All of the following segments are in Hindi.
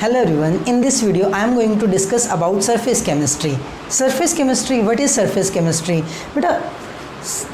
Hello everyone, in this video I am going to discuss about surface chemistry. Surface chemistry, what is surface chemistry? बेटा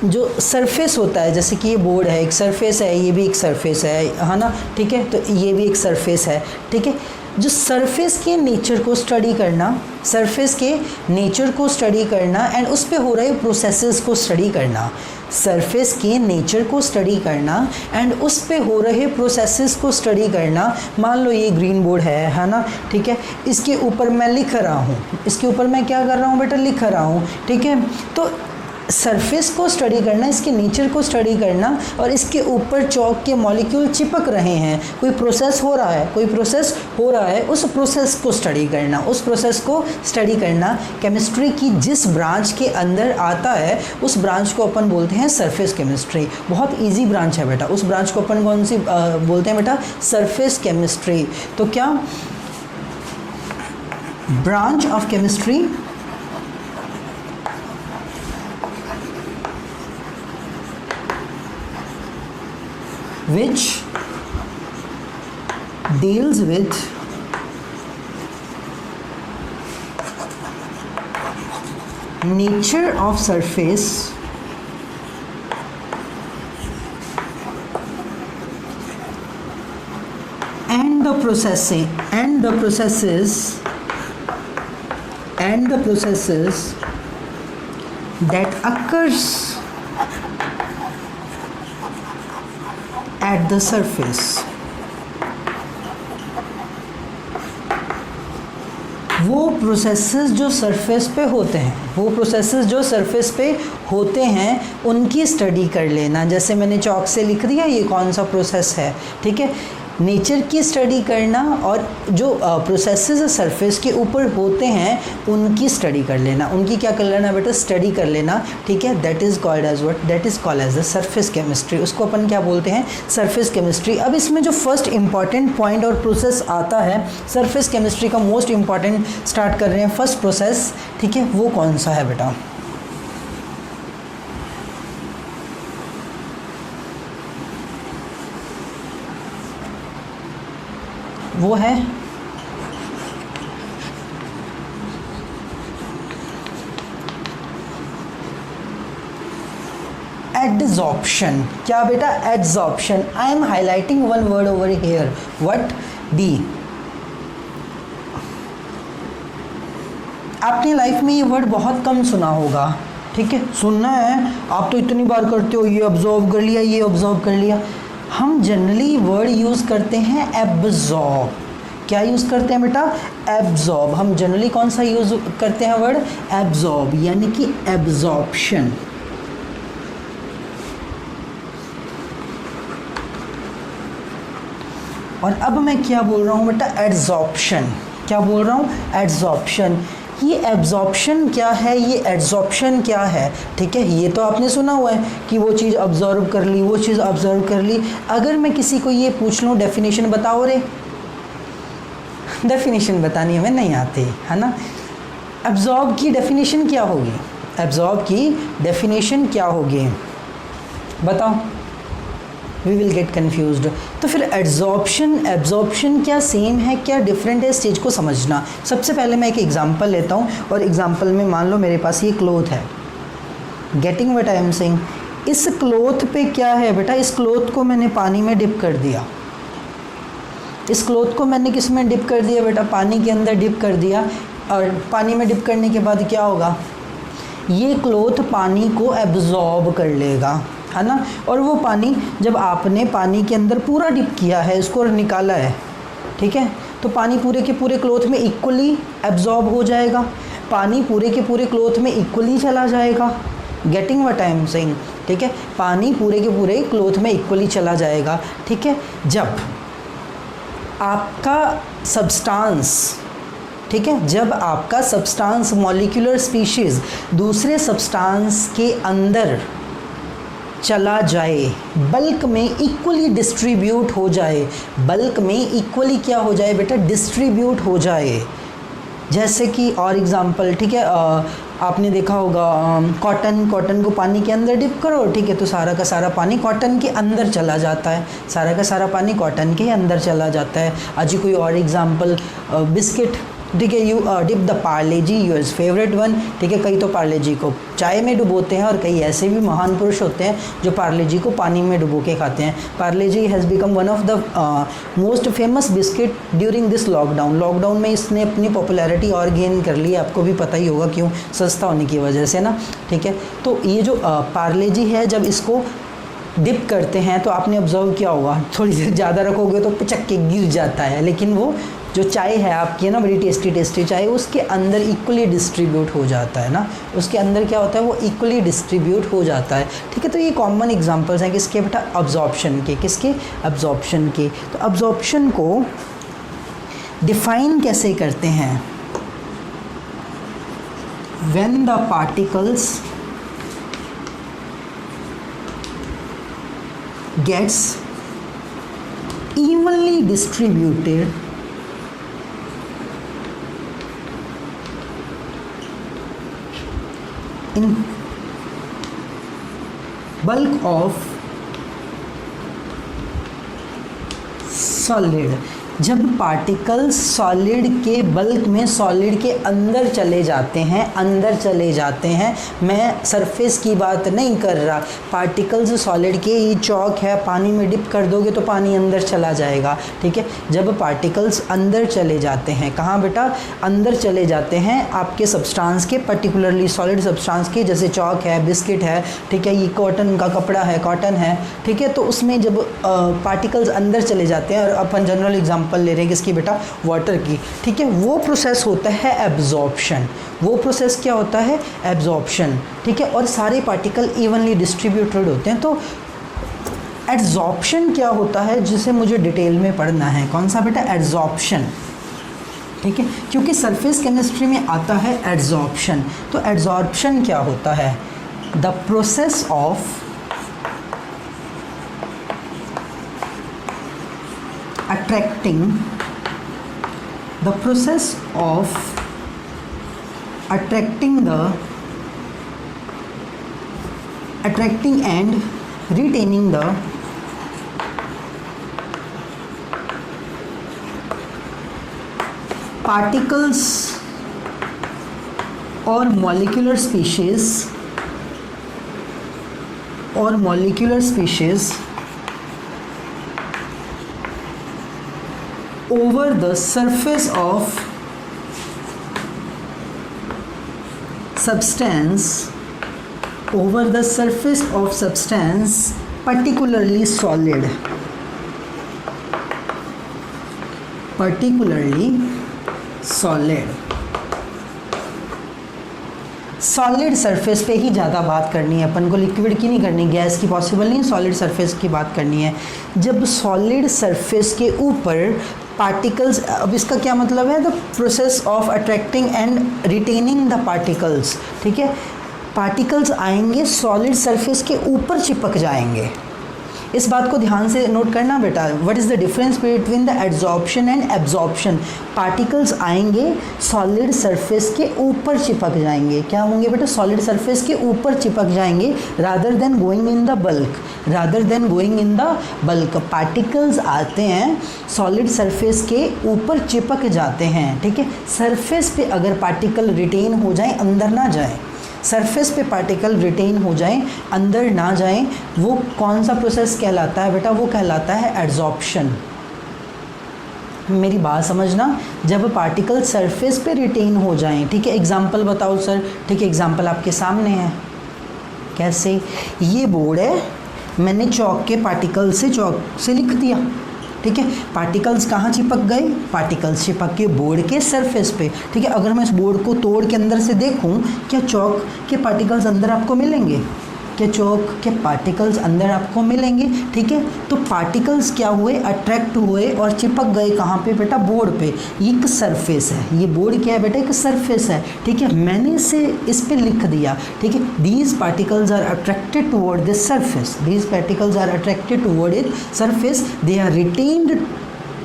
जो सरफेस होता है, जैसे कि ये बोर्ड है, एक सरफेस है, ये भी एक सरफेस है ना, ठीक है, तो ये भी एक सरफेस है, ठीक है। जो सरफेस के नेचर को स्टडी करना, सरफेस के नेचर को स्टडी करना एंड उस पे हो रहे प्रोसेसेस को स्टडी करना, सरफेस के नेचर को स्टडी करना एंड उस पे हो रहे प्रोसेसेस को स्टडी करना। मान लो ये ग्रीन बोर्ड है ना, ठीक है, इसके ऊपर मैं लिख रहा हूँ, इसके ऊपर मैं क्या कर रहा हूँ बेटा, लिख रहा हूँ, ठीक है। तो सरफेस को स्टडी करना, इसके नेचर को स्टडी करना और इसके ऊपर चौक के मॉलिक्यूल चिपक रहे हैं, कोई प्रोसेस हो रहा है, कोई प्रोसेस हो रहा है, उस प्रोसेस को स्टडी करना, उस प्रोसेस को स्टडी करना केमिस्ट्री की जिस ब्रांच के अंदर आता है उस ब्रांच को अपन बोलते हैं सरफेस केमिस्ट्री। बहुत ईजी ब्रांच है बेटा, उस ब्रांच को अपन कौन सी बोलते हैं बेटा, सरफेस केमिस्ट्री। तो क्या branch of chemistry which deals with nature of surface and the processes that occurs at the surface। वो प्रोसेसेस जो सरफेस पे होते हैं, वो प्रोसेसेस जो सरफेस पे होते हैं उनकी स्टडी कर लेना। जैसे मैंने चौक से लिख दिया ये कौन सा प्रोसेस है, ठीक है। नेचर की स्टडी करना और जो प्रोसेसेस सरफेस के ऊपर होते हैं उनकी स्टडी कर लेना, उनकी क्या कर लेना बेटा, स्टडी कर लेना, ठीक है। That is called as what, that is called as the surface chemistry. उसको अपन क्या बोलते हैं, सरफेस केमिस्ट्री। अब इसमें जो फर्स्ट इंपॉर्टेंट पॉइंट और प्रोसेस आता है सरफेस केमिस्ट्री का, मोस्ट इंपॉर्टेंट स्टार्ट कर रहे हैं फर्स्ट प्रोसेस, ठीक है, वो कौन सा है बेटा, वो है एडजॉर्प्शन। क्या बेटा, adsorption. I am highlighting one word over here, what, D. आपने लाइफ में ये वर्ड बहुत कम सुना होगा, ठीक है, सुनना है, आप तो इतनी बार करते हो, ये ऑब्जर्व कर लिया, ये ऑब्जर्व कर लिया। हम जनरली वर्ड यूज़ करते हैं एब्जॉर्ब। क्या यूज़ करते हैं बेटा, एब्जॉर्ब। हम जनरली कौन सा यूज़ करते हैं वर्ड, एब्जॉर्ब, यानी कि एब्जॉर्प्शन। और अब मैं क्या बोल रहा हूँ बेटा, एडजॉर्प्शन। क्या बोल रहा हूँ, एडजॉर्प्शन। ये एब्जॉर्प्शन क्या है, ये एडजॉर्प्शन क्या है, ठीक है। ये तो आपने सुना हुआ है कि वो चीज़ ऑब्जर्व कर ली, वो चीज़ ऑब्जर्व कर ली। अगर मैं किसी को ये पूछ लूँ डेफिनेशन बताओ रे, डेफिनेशन बतानी हमें नहीं आती है ना। एब्जॉर्ब की डेफिनेशन क्या होगी, एब्जॉर्ब की डेफिनेशन क्या होगी बताओ, वी विल गेट कन्फ्यूज्ड। तो फिर एब्जॉर्प्शन क्या सेम है, क्या डिफरेंट है, इस चीज़ को समझना। सबसे पहले मैं एक एग्जांपल लेता हूँ और एग्जांपल में मान लो मेरे पास ये क्लॉथ है, getting what I am saying. इस क्लॉथ पे क्या है बेटा, इस क्लॉथ को मैंने पानी में डिप कर दिया, इस क्लॉथ को मैंने किस में डिप कर दिया बेटा, पानी के अंदर डिप कर दिया। और पानी में डिप करने के बाद क्या होगा, ये क्लॉथ पानी को एब्जॉर्ब कर लेगा, है ना। और वो पानी, जब आपने पानी के अंदर पूरा डिप किया है, इसको निकाला है, ठीक है, तो पानी पूरे के पूरे क्लॉथ में इक्वली एब्जॉर्ब हो जाएगा, पानी पूरे के पूरे क्लॉथ में इक्वली चला जाएगा। Getting what I am saying, ठीक है, पानी पूरे के पूरे क्लॉथ में इक्वली चला जाएगा, ठीक है। जब आपका सब्सटेंस, ठीक है, जब आपका सब्सटेंस मॉलिक्यूलर स्पीशीज़ दूसरे सब्सटेंस के अंदर चला जाए, बल्क में इक्वली डिस्ट्रीब्यूट हो जाए, बल्क में इक्वली क्या हो जाए बेटा, डिस्ट्रीब्यूट हो जाए। जैसे कि और एग्जांपल, ठीक है, आपने देखा होगा कॉटन को पानी के अंदर डिप करो, ठीक है, तो सारा का सारा पानी कॉटन के अंदर चला जाता है, सारा का सारा पानी कॉटन के अंदर चला जाता है। आज कोई और एग्जांपल, बिस्किट, ठीक है, you dip the Parle G, yours favourite one, ठीक है। कई तो पार्ले जी को चाय में डुबोते हैं और कई ऐसे भी महान पुरुष होते हैं जो पार्ले जी को पानी में डुबो के खाते हैं। Parle G has become one of the most famous biscuit during this lockdown. Lockdown में इसने अपनी पॉपुलैरिटी और गेन कर ली, आपको भी पता ही होगा क्यों, सस्ता होने की वजह से ना, ठीक है। तो ये जो पार्ले जी है, जब इसको डिप करते हैं तो आपने ऑब्जर्व किया होगा, थोड़ी देर ज़्यादा रखोगे तो पिचक के गिर जाता है, लेकिन वो जो चाय है आपकी है ना, बड़ी टेस्टी चाय, उसके अंदर इक्वली डिस्ट्रीब्यूट हो जाता है ना, उसके अंदर क्या होता है, वो इक्वली डिस्ट्रीब्यूट हो जाता है, ठीक है। तो ये कॉमन एग्जांपल्स हैं किसके बेटा, अब्जॉर्प्शन के, किसके, अब्जॉर्प्शन के। तो अब्जॉर्प्शन को डिफाइन कैसे करते हैं, when the particles gets evenly distributed in bulk of solid। जब पार्टिकल्स सॉलिड के बल्क में, सॉलिड के अंदर चले जाते हैं, मैं सरफेस की बात नहीं कर रहा, पार्टिकल्स सॉलिड के, ये चौक है, पानी में डिप कर दोगे तो पानी अंदर चला जाएगा, ठीक है। जब पार्टिकल्स अंदर चले जाते हैं, कहाँ बेटा, अंदर चले जाते हैं आपके सब्सटेंस के, पर्टिकुलरली सॉलिड सब्सटेंस के, जैसे चौक है, बिस्किट है, ठीक है, ये कॉटन का कपड़ा है, कॉटन है, ठीक है। तो उसमें जब पार्टिकल्स अंदर चले जाते हैं, और अपन जनरल एग्जाम्पल ले रहे हैं किसकी बेटा, वाटर की, ठीक है, वो प्रोसेस होता है एब्जॉर्प्शन। वो प्रोसेस क्या होता है, एब्जॉर्प्शन, ठीक है। और सारे पार्टिकल इवनली डिस्ट्रीब्यूटेड होते हैं। तो एड्जॉर्प्शन क्या होता है, जिसे मुझे डिटेल में पढ़ना है, कौन सा बेटा, एड्जॉर्प्शन, ठीक है, क्योंकि सरफेस केमिस्ट्री में आता है एड्जॉर्प्शन। तो एड्जॉर्प्शन क्या होता है, the process of attracting and retaining the particles or molecular species over the surface of substance, particularly solid, solid surface पे ही ज़्यादा बात करनी है अपन को, लिक्विड की नहीं करनी, गैस की पॉसिबल नहीं, सॉलिड सरफेस की बात करनी है। जब सॉलिड सरफेस के ऊपर पार्टिकल्स, अब इसका क्या मतलब है, the process of attracting and retaining the particles, ठीक है। पार्टिकल्स आएंगे सॉलिड सरफेस के ऊपर चिपक जाएंगे, इस बात को ध्यान से नोट करना बेटा। What is the difference between the adsorption and absorption. Particles आएंगे सॉलिड सरफेस के ऊपर चिपक जाएंगे, क्या होंगे बेटा, सॉलिड सरफेस के ऊपर चिपक जाएंगे, rather than going in the bulk. Particles आते हैं सॉलिड सरफेस के ऊपर चिपक जाते हैं, ठीक है। सरफेस पे अगर पार्टिकल रिटेन हो जाए, अंदर ना जाए, सरफेस पे पार्टिकल रिटेन हो जाएं, अंदर ना जाएं, वो कौन सा प्रोसेस कहलाता है बेटा, वो कहलाता है एड्जॉर्प्शन। मेरी बात समझना, जब पार्टिकल सरफेस पे रिटेन हो जाएं, ठीक है। एग्जांपल बताओ सर, ठीक है, एग्जांपल आपके सामने है, कैसे, ये बोर्ड है, मैंने चौक से लिख दिया, ठीक है। पार्टिकल्स कहाँ चिपक गए, पार्टिकल्स चिपक के बोर्ड के सरफेस पे, ठीक है। अगर मैं इस बोर्ड को तोड़ के अंदर से देखूं, क्या चौक के पार्टिकल्स अंदर आपको मिलेंगे, क्या चौक के पार्टिकल्स अंदर आपको मिलेंगे, ठीक है। तो पार्टिकल्स क्या हुए, अट्रैक्ट हुए और चिपक गए कहाँ पे बेटा, बोर्ड पे। ये एक सरफेस है, ये बोर्ड क्या है बेटा, एक सरफेस है, ठीक है। मैंने इस पे लिख दिया, ठीक है, these particles are attracted toward this surface, these particles are attracted toward it surface, they are retained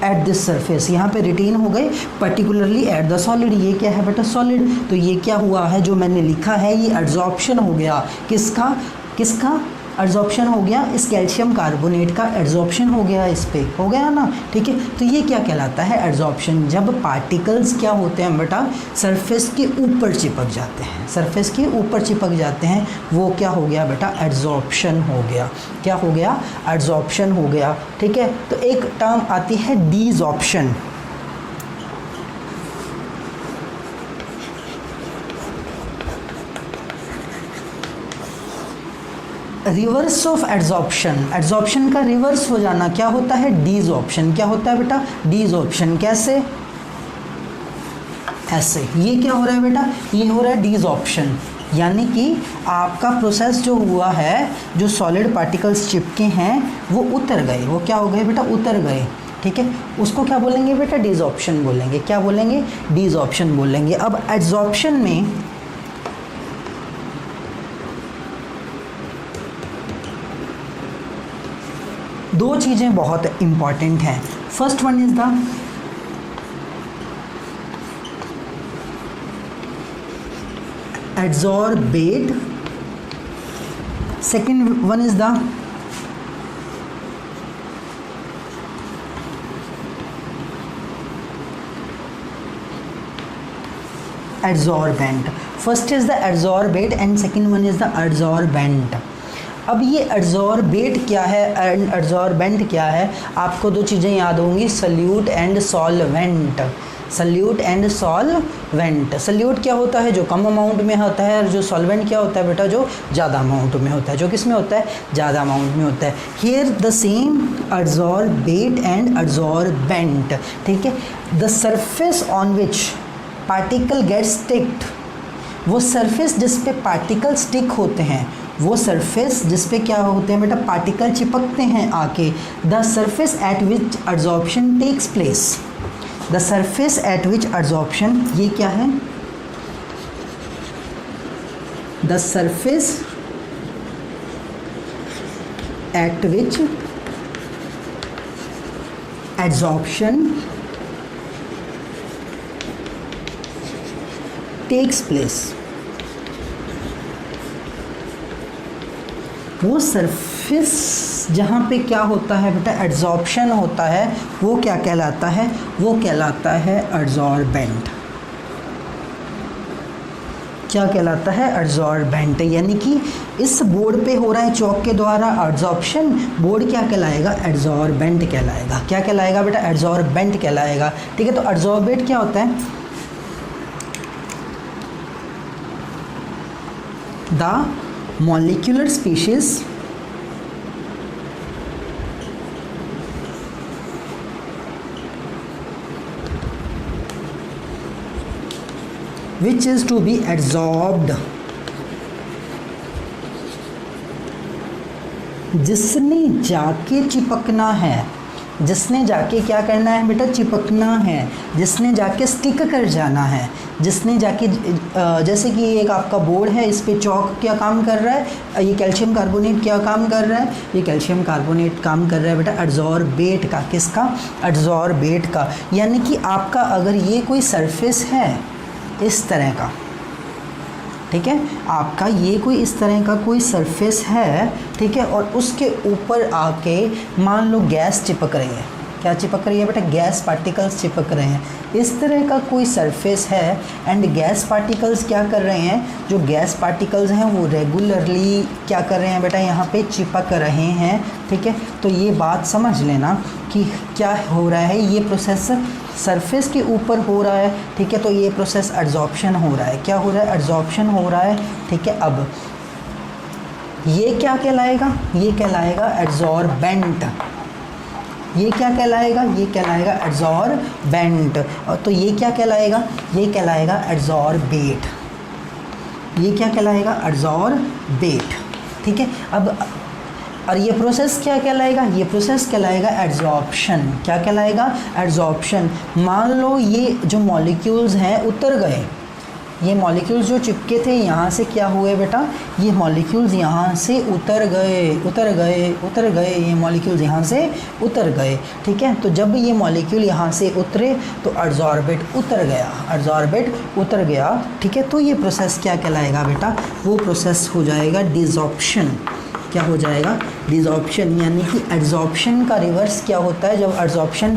at this surface, यहाँ पे रिटेन हो गए पर्टिकुलरली एट द सॉलिड। ये क्या है बेटा सॉलिड, तो ये क्या हुआ है जो मैंने लिखा है ये एड्जॉर्प्शन हो गया। किसका किसका एड्जॉर्प्शन हो गया, इस कैल्शियम कार्बोनेट का एड्जॉर्प्शन हो गया, इस पे हो गया ना, ठीक है। तो ये क्या कहलाता है एड्जॉर्प्शन, जब पार्टिकल्स क्या होते हैं बेटा सरफेस के ऊपर चिपक जाते हैं, सरफेस के ऊपर चिपक जाते हैं, वो क्या हो गया बेटा एड्जॉर्प्शन हो गया। क्या हो गया एड्जॉर्प्शन हो गया, ठीक है। तो एक टर्म आती है डीजॉर्प्शन, रिवर्स ऑफ एड्जॉर्प्शन, एड्जॉर्प्शन का रिवर्स हो जाना क्या होता है डीजॉर्प्शन। क्या होता है बेटा डीजॉर्प्शन, कैसे ऐसे, ये क्या हो रहा है बेटा ये हो रहा है डीजॉर्प्शन, यानी कि आपका प्रोसेस जो हुआ है, जो सॉलिड पार्टिकल्स चिपके हैं वो उतर गए, वो क्या हो गए बेटा उतर गए, ठीक है। उसको क्या बोलेंगे बेटा डीजॉर्प्शन बोलेंगे, क्या बोलेंगे डीजॉर्प्शन बोलेंगे। अब एड्जॉर्प्शन में दो चीज़ें बहुत इम्पॉर्टेंट हैं। First one is the adsorbate, second one is the adsorbent. First is the adsorbate and second one is the adsorbent. अब ये एड्जॉर्बेट क्या है एंड एड्जॉर्बेंट क्या है, आपको दो चीज़ें याद होंगी, solute and solvent. Solute and solvent, solute क्या होता है जो कम अमाउंट में होता है, और जो सॉल्वेंट क्या होता है बेटा जो ज़्यादा अमाउंट में होता है, जो किस में होता है ज़्यादा अमाउंट में होता है। Here the same adsorbate and adsorbent, ठीक है। The surface on which particle gate sticked, वो सरफेस जिस पे पार्टिकल स्टिक होते हैं, वो सरफेस जिस पे क्या होते हैं बेटा पार्टिकल चिपकते हैं आके। The surface at which adsorption takes place, the surface at which adsorption, ये क्या है the surface at which adsorption takes place, वो सरफेस जहाँ पे क्या होता है बेटा एड्जॉर्प्शन होता है, वो क्या कहलाता है, वो कहलाता है एड्जॉर्बेंट। क्या कहलाता है एड्जॉर्बेंट, यानी कि इस बोर्ड पे हो रहा है चौक के द्वारा एड्जॉर्प्शन, बोर्ड क्या कहलाएगा एड्जॉर्बेंट कहलाएगा। क्या कहलाएगा बेटा एड्जॉर्बेंट कहलाएगा, ठीक है। तो एड्जॉर्बेट क्या होता है, the molecular species which is to be adsorbed, जिसने जाके चिपकना है, जिसने जाके क्या करना है बेटा चिपकना है, जिसने जाके स्टिक कर जाना है, जिसने जाके जैसे कि एक आपका बोर्ड है, इस पे चौक क्या काम कर रहा है, ये कैल्शियम कार्बोनेट क्या काम कर रहा है, ये कैल्शियम कार्बोनेट काम कर रहा है बेटा एड्जॉर्बेट का, किसका एड्जॉर्बेट का। यानी कि आपका अगर ये कोई सरफेस है इस तरह का, ठीक है, आपका ये कोई इस तरह का कोई सरफेस है, ठीक है, और उसके ऊपर आके मान लो गैस चिपक रही है, क्या चिपक रही है बेटा गैस पार्टिकल्स चिपक रहे हैं, इस तरह का कोई सरफेस है एंड गैस पार्टिकल्स क्या कर रहे हैं, जो गैस पार्टिकल्स हैं वो रेगुलरली क्या कर रहे हैं बेटा यहाँ पे चिपक रहे हैं, ठीक है। तो ये बात समझ लेना कि क्या हो रहा है, ये प्रोसेस सरफेस के ऊपर हो रहा है, ठीक है। तो ये प्रोसेस एड्जॉर्प्शन हो रहा है, क्या हो रहा है एड्जॉर्प्शन हो रहा है, ठीक है। अब ये क्या कहलाएगा, ये कहलाएगा एड्जॉर्बेंट, ये क्या कहलाएगा, ये कहलाएगा एड्जॉर्बेंट। तो ये क्या कहलाएगा, ये कहलाएगा एड्जॉर्बेट, ये क्या कहलाएगा एड्जॉर्बेट, ठीक है। अब और ये प्रोसेस क्या कहलाएगा, ये प्रोसेस कहलाएगा एड्जॉर्प्शन, क्या कहलाएगा एड्जॉर्प्शन। मान लो ये जो मॉलिक्यूल्स हैं उतर गए, ये मॉलिक्यूल्स जो चिपके थे यहाँ से क्या हुए बेटा, ये मॉलिक्यूल्स यहाँ से उतर गए, उतर गए, उतर गए, ये मॉलिक्यूल्स यहाँ से उतर गए। ठीक है, तो जब ये मॉलिक्यूल यहाँ से उतरे तो एडसॉर्बेट उतर गया, एडसॉर्बेट उतर गया। ठीक है, तो ये प्रोसेस क्या कहलाएगा बेटा, वो प्रोसेस हो जाएगा डिसॉर्प्शन। क्या हो जाएगा, डिसॉर्प्शन। यानी कि एड्सॉर्प्शन का रिवर्स क्या होता है, जब एड्सॉर्प्शन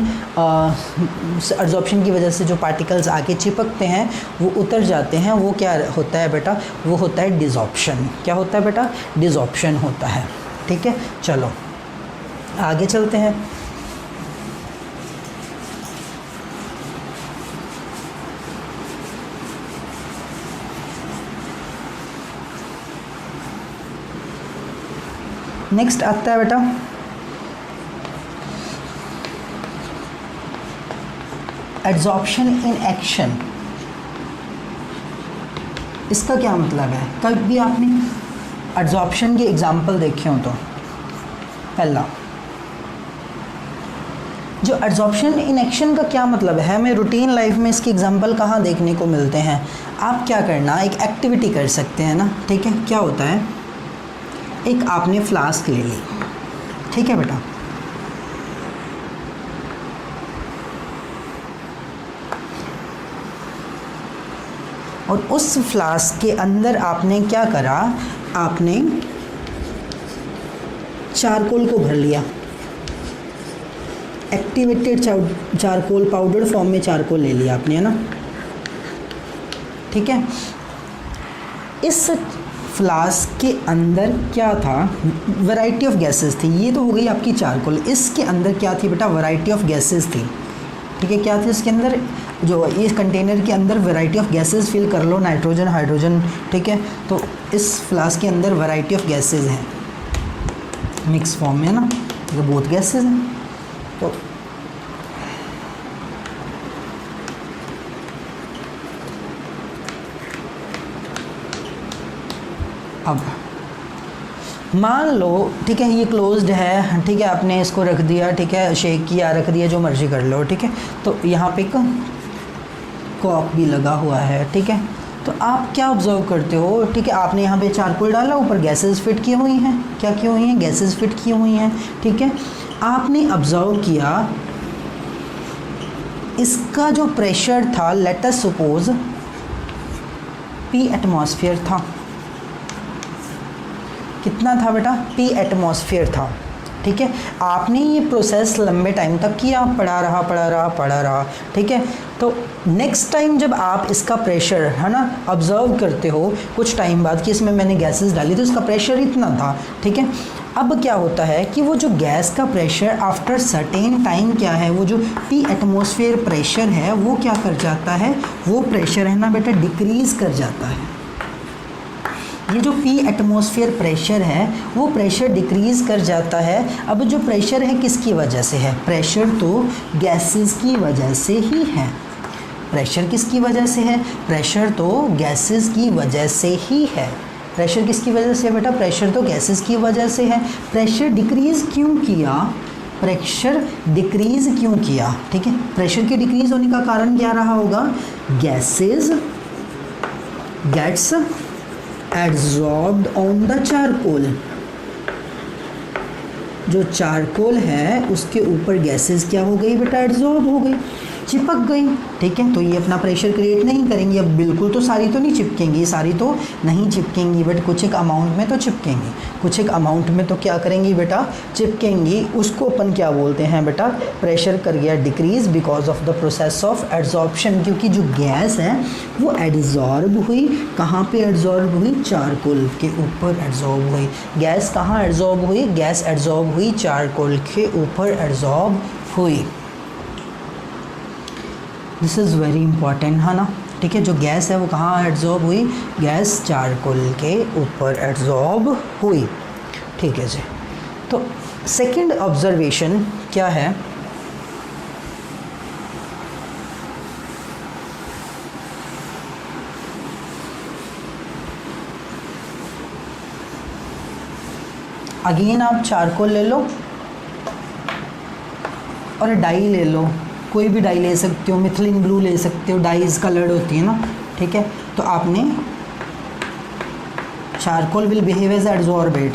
की वजह से जो पार्टिकल्स आके चिपकते हैं वो उतर जाते हैं, वो क्या होता है बेटा, वो होता है डिसॉर्प्शन। क्या होता है बेटा, डिसॉर्प्शन होता है। ठीक है, चलो आगे चलते हैं। नेक्स्ट आता है बेटा एड्सॉर्प्शन इन एक्शन। इसका क्या मतलब है, कभी आपने एड्सॉर्प्शन के एग्जाम्पल देखे हो तो पहला जो एड्सॉर्प्शन इन एक्शन का क्या मतलब है, हमें रूटीन लाइफ में इसके एग्जाम्पल कहाँ देखने को मिलते हैं। आप क्या करना, एक एक्टिविटी कर सकते हैं ना। ठीक है, क्या होता है, एक आपने फ्लास्क ले ली, ठीक है बेटा, और उस फ्लास्क के अंदर आपने क्या करा, आपने चारकोल को भर लिया, एक्टिवेटेड चारकोल, पाउडर फॉर्म में चारकोल ले लिया आपने, है ना। ठीक है, इस फ्लास्क के अंदर क्या था, वैरायटी ऑफ गैसेस थी। ये तो हो गई आपकी चारकोल, इसके अंदर क्या थी बेटा, वैरायटी ऑफ गैसेस थी। ठीक है, क्या थी इसके अंदर, जो इस कंटेनर के अंदर वैरायटी ऑफ गैसेस फिल कर लो, नाइट्रोजन, हाइड्रोजन। ठीक है, तो इस फ्लास्क के अंदर वैरायटी ऑफ गैसेस हैं मिक्स फॉर्म में, है ना, ये बहुत गैसेस हैं। तो अब मान लो, ठीक है, ये क्लोज्ड है, ठीक है, आपने इसको रख दिया, ठीक है, शेक किया, रख दिया, जो मर्जी कर लो। ठीक है, तो यहाँ पे कॉक भी लगा हुआ है। ठीक है, तो आप क्या ऑब्जर्व करते हो, ठीक है, आपने यहाँ पे चारकोल डाला, ऊपर गैसेस फिट की हुई हैं, क्या की हुई हैं, गैसेस फिट की हुई हैं। ठीक है, आपने ऑब्जर्व किया इसका जो प्रेशर था, let us suppose P atmosphere था। कितना था बेटा, P एटमॉस्फेयर था। ठीक है, आपने ये प्रोसेस लंबे टाइम तक किया, पढ़ा रहा पढ़ा रहा पढ़ा रहा। ठीक है, तो नेक्स्ट टाइम जब आप इसका प्रेशर, है ना, ऑब्जर्व करते हो कुछ टाइम बाद कि इसमें मैंने गैसेस डाली तो इसका प्रेशर इतना था। ठीक है, अब क्या होता है कि वो जो गैस का प्रेशर आफ्टर सर्टेन टाइम क्या है, वो जो P एटमॉस्फेयर प्रेशर है वो क्या कर जाता है, वो प्रेशर है ना बेटा डिक्रीज़ कर जाता है। ये जो P एटमॉस्फेयर प्रेशर है वो प्रेशर डिक्रीज़ कर जाता है। अब जो प्रेशर है किसकी वजह से है, प्रेशर तो गैसेस की वजह से ही है। प्रेशर किसकी वजह से है, प्रेशर तो गैसेस की वजह से ही है। प्रेशर किसकी वजह से है बेटा, प्रेशर तो गैसेस की वजह से है। प्रेशर डिक्रीज़ क्यों किया, प्रेशर डिक्रीज़ क्यों किया, ठीक है, प्रेशर के डिक्रीज़ होने का कारण क्या रहा होगा, gases gets adsorbed on the charcoal. जो चारकोल है उसके ऊपर गैसेस क्या हो गई बेटा, एड्सॉर्ब हो गई, चिपक गई। ठीक है, तो ये अपना प्रेशर क्रिएट नहीं करेंगी। अब बिल्कुल तो सारी तो नहीं चिपकेंगी, सारी तो नहीं चिपकेंगी, बट कुछ एक अमाउंट में तो चिपकेंगी, कुछ एक अमाउंट में तो क्या करेंगी बेटा, चिपकेंगी। उसको अपन क्या बोलते हैं बेटा, प्रेशर कर गया decrease because of the process of adsorption, क्योंकि जो गैस है वो एड्सॉर्ब हुई। कहाँ पे एड्सॉर्ब हुई, चारकोल के ऊपर एड्सॉर्ब हुई। गैस कहाँ एड्सॉर्ब हुई, गैस एड्सॉर्ब हुई चारकोल के ऊपर एड्सॉर्ब हुई। दिस इज़ वेरी इंपॉर्टेंट, है ना। ठीक है, जो गैस है वो कहाँ एड्सॉर्ब हुई, गैस चारकोल के ऊपर एड्सॉर्ब हुई। ठीक है जी, तो सेकंड ऑब्जर्वेशन क्या है, अगेन आप चारकोल ले लो और डाई ले लो, कोई भी डाई ले सकते हो, मिथिलीन ब्लू ले सकते हो, डाइज कलर्ड होती है ना। ठीक ठीक है, तो आपने charcoal will behave as adsorbate,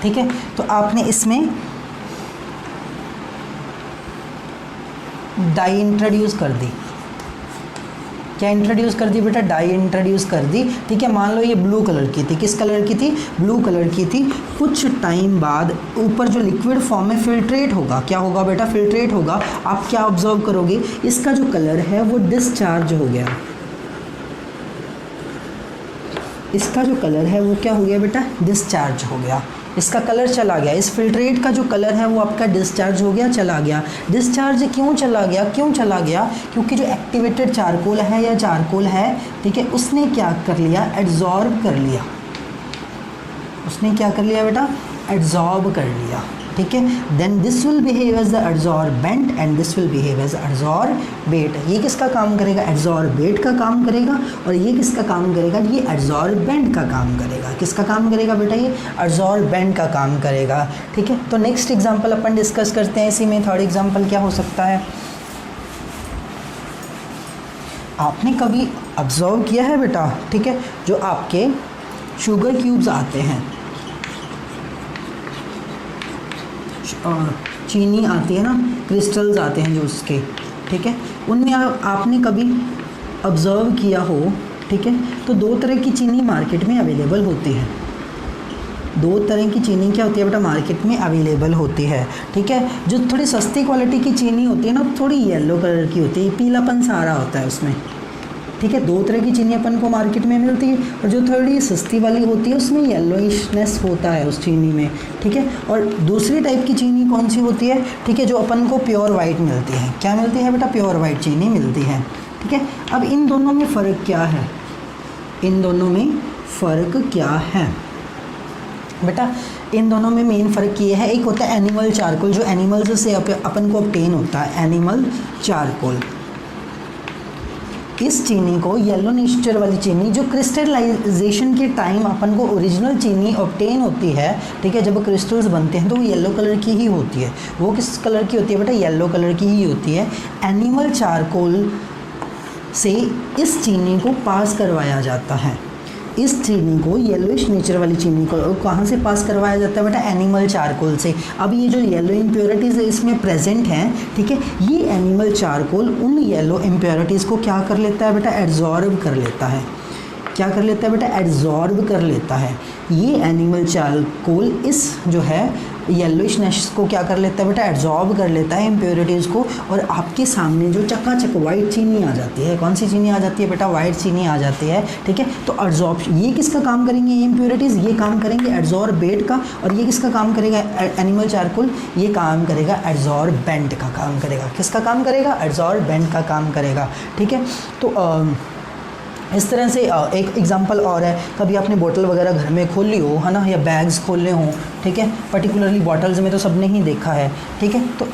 ठीक है, तो आपने इसमें डाई इंट्रोड्यूस कर दी। क्या इंट्रोड्यूस कर दी बेटा? डाई इंट्रोड्यूस कर दी, ठीक है। मान लो ये ब्लू कलर की थी, किस कलर की थी? ब्लू कलर की थी। कुछ टाइम बाद ऊपर जो लिक्विड फॉर्म में फिल्ट्रेट होगा, क्या होगा बेटा? फिल्ट्रेट होगा। आप क्या ऑब्जर्व करोगे? इसका जो कलर है वो डिस्चार्ज हो गया, इसका जो कलर है वो क्या हो गया बेटा? डिस्चार्ज हो गया, इसका कलर चला गया। इस फिल्ट्रेट का जो कलर है वो आपका डिस्चार्ज हो गया, चला गया। डिस्चार्ज क्यों चला गया? क्यों चला गया? क्योंकि जो एक्टिवेटेड चारकोल है या चारकोल है, ठीक है, उसने क्या कर लिया? एड्जॉर्ब कर लिया। उसने क्या कर लिया बेटा? एड्जॉर्ब कर लिया, ठीक है। Then this will behave as the adsorbent and this will behave as adsorbate. ये किसका काम करेगा? एड्जॉर्बेट का काम करेगा। और ये किसका काम करेगा? ये एड्जॉर्बेंट का काम करेगा। किसका काम करेगा बेटा? ये एड्जॉर्बेंट का काम करेगा, ठीक है। तो नेक्स्ट एग्जांपल अपन डिस्कस करते हैं इसी में। थर्ड एग्जांपल क्या हो सकता है? आपने कभी ऑब्जर्व किया है बेटा, ठीक है, जो आपके शुगर क्यूब्स आते हैं, चीनी आती है ना, क्रिस्टल्स आते हैं जो उसके, ठीक है, उनमें आपने कभी ऑब्ज़र्व किया हो, ठीक है, तो दो तरह की चीनी मार्केट में अवेलेबल होती है। दो तरह की चीनी क्या होती है बेटा? मार्केट में अवेलेबल होती है, ठीक है। जो थोड़ी सस्ती क्वालिटी की चीनी होती है ना, थोड़ी येलो कलर की होती है, पीलापन सारा होता है उसमें, ठीक है। दो तरह की चीनी अपन को मार्केट में मिलती है, और जो थोड़ी सस्ती वाली होती है उसमें येलोइशनेस होता है उस चीनी में, ठीक है। और दूसरी टाइप की चीनी कौन सी होती है? ठीक है, जो अपन को प्योर वाइट मिलती है। क्या मिलती है बेटा? प्योर वाइट चीनी मिलती है, ठीक है। अब इन दोनों में फ़र्क क्या है? इन दोनों में फ़र्क क्या है बेटा? इन दोनों में मेन फ़र्क ये है, एक होता है एनिमल चारकोल, जो एनिमल्स से अपन को ऑब्टेन होता है, एनिमल चारकोल। इस चीनी को येलो नेचर वाली चीनी, जो क्रिस्टलाइजेशन के टाइम अपन को ओरिजिनल चीनी ऑब्टेन होती है, ठीक है, जब क्रिस्टल्स बनते हैं तो वो येलो कलर की ही होती है। वो किस कलर की होती है बेटा? येलो कलर की ही होती है। एनिमल चारकोल से इस चीनी को पास करवाया जाता है। इस चीनी को, येलोइश नेचर वाली चीनी को कहाँ से पास करवाया जाता है बेटा? एनिमल चारकोल से। अब ये जो येलो इम्प्योरिटीज़ इसमें प्रेजेंट हैं, ठीक है, ये एनिमल चारकोल उन येलो इम्प्योरिटीज़ को क्या कर लेता है बेटा? एड्जॉर्ब कर लेता है। क्या कर लेता है बेटा? एड्जॉर्ब कर लेता है। ये एनिमल चारकोल इस जो है येलोइशनेस को क्या कर लेता है बेटा? एड्जॉर्ब कर लेता है इम्प्योरिटीज़ को, और आपके सामने जो चकाचक वाइट चीनी आ जाती है। कौन सी चीनी आ जाती है बेटा? वाइट चीनी आ जाती है, ठीक है। तो एड्जॉर्ब, ये किसका काम करेंगे? ये इम्प्योरिटीज़ ये काम करेंगे एड्जॉर्बेट का। और ये किसका काम करेगा? एनिमल चारकोल ये काम करेगा एड्जॉर्बेंट का काम करेगा। किसका काम करेगा? एड्जॉर्बेंट का काम करेगा, ठीक है। तो इस तरह से एक एग्जांपल और है, कभी आपने बोतल वगैरह घर में खोल ली हो, है ना, या बैग्स खोलने हो, ठीक है, पर्टिकुलरली बॉटल्स में तो सबने ही देखा है, ठीक है। तो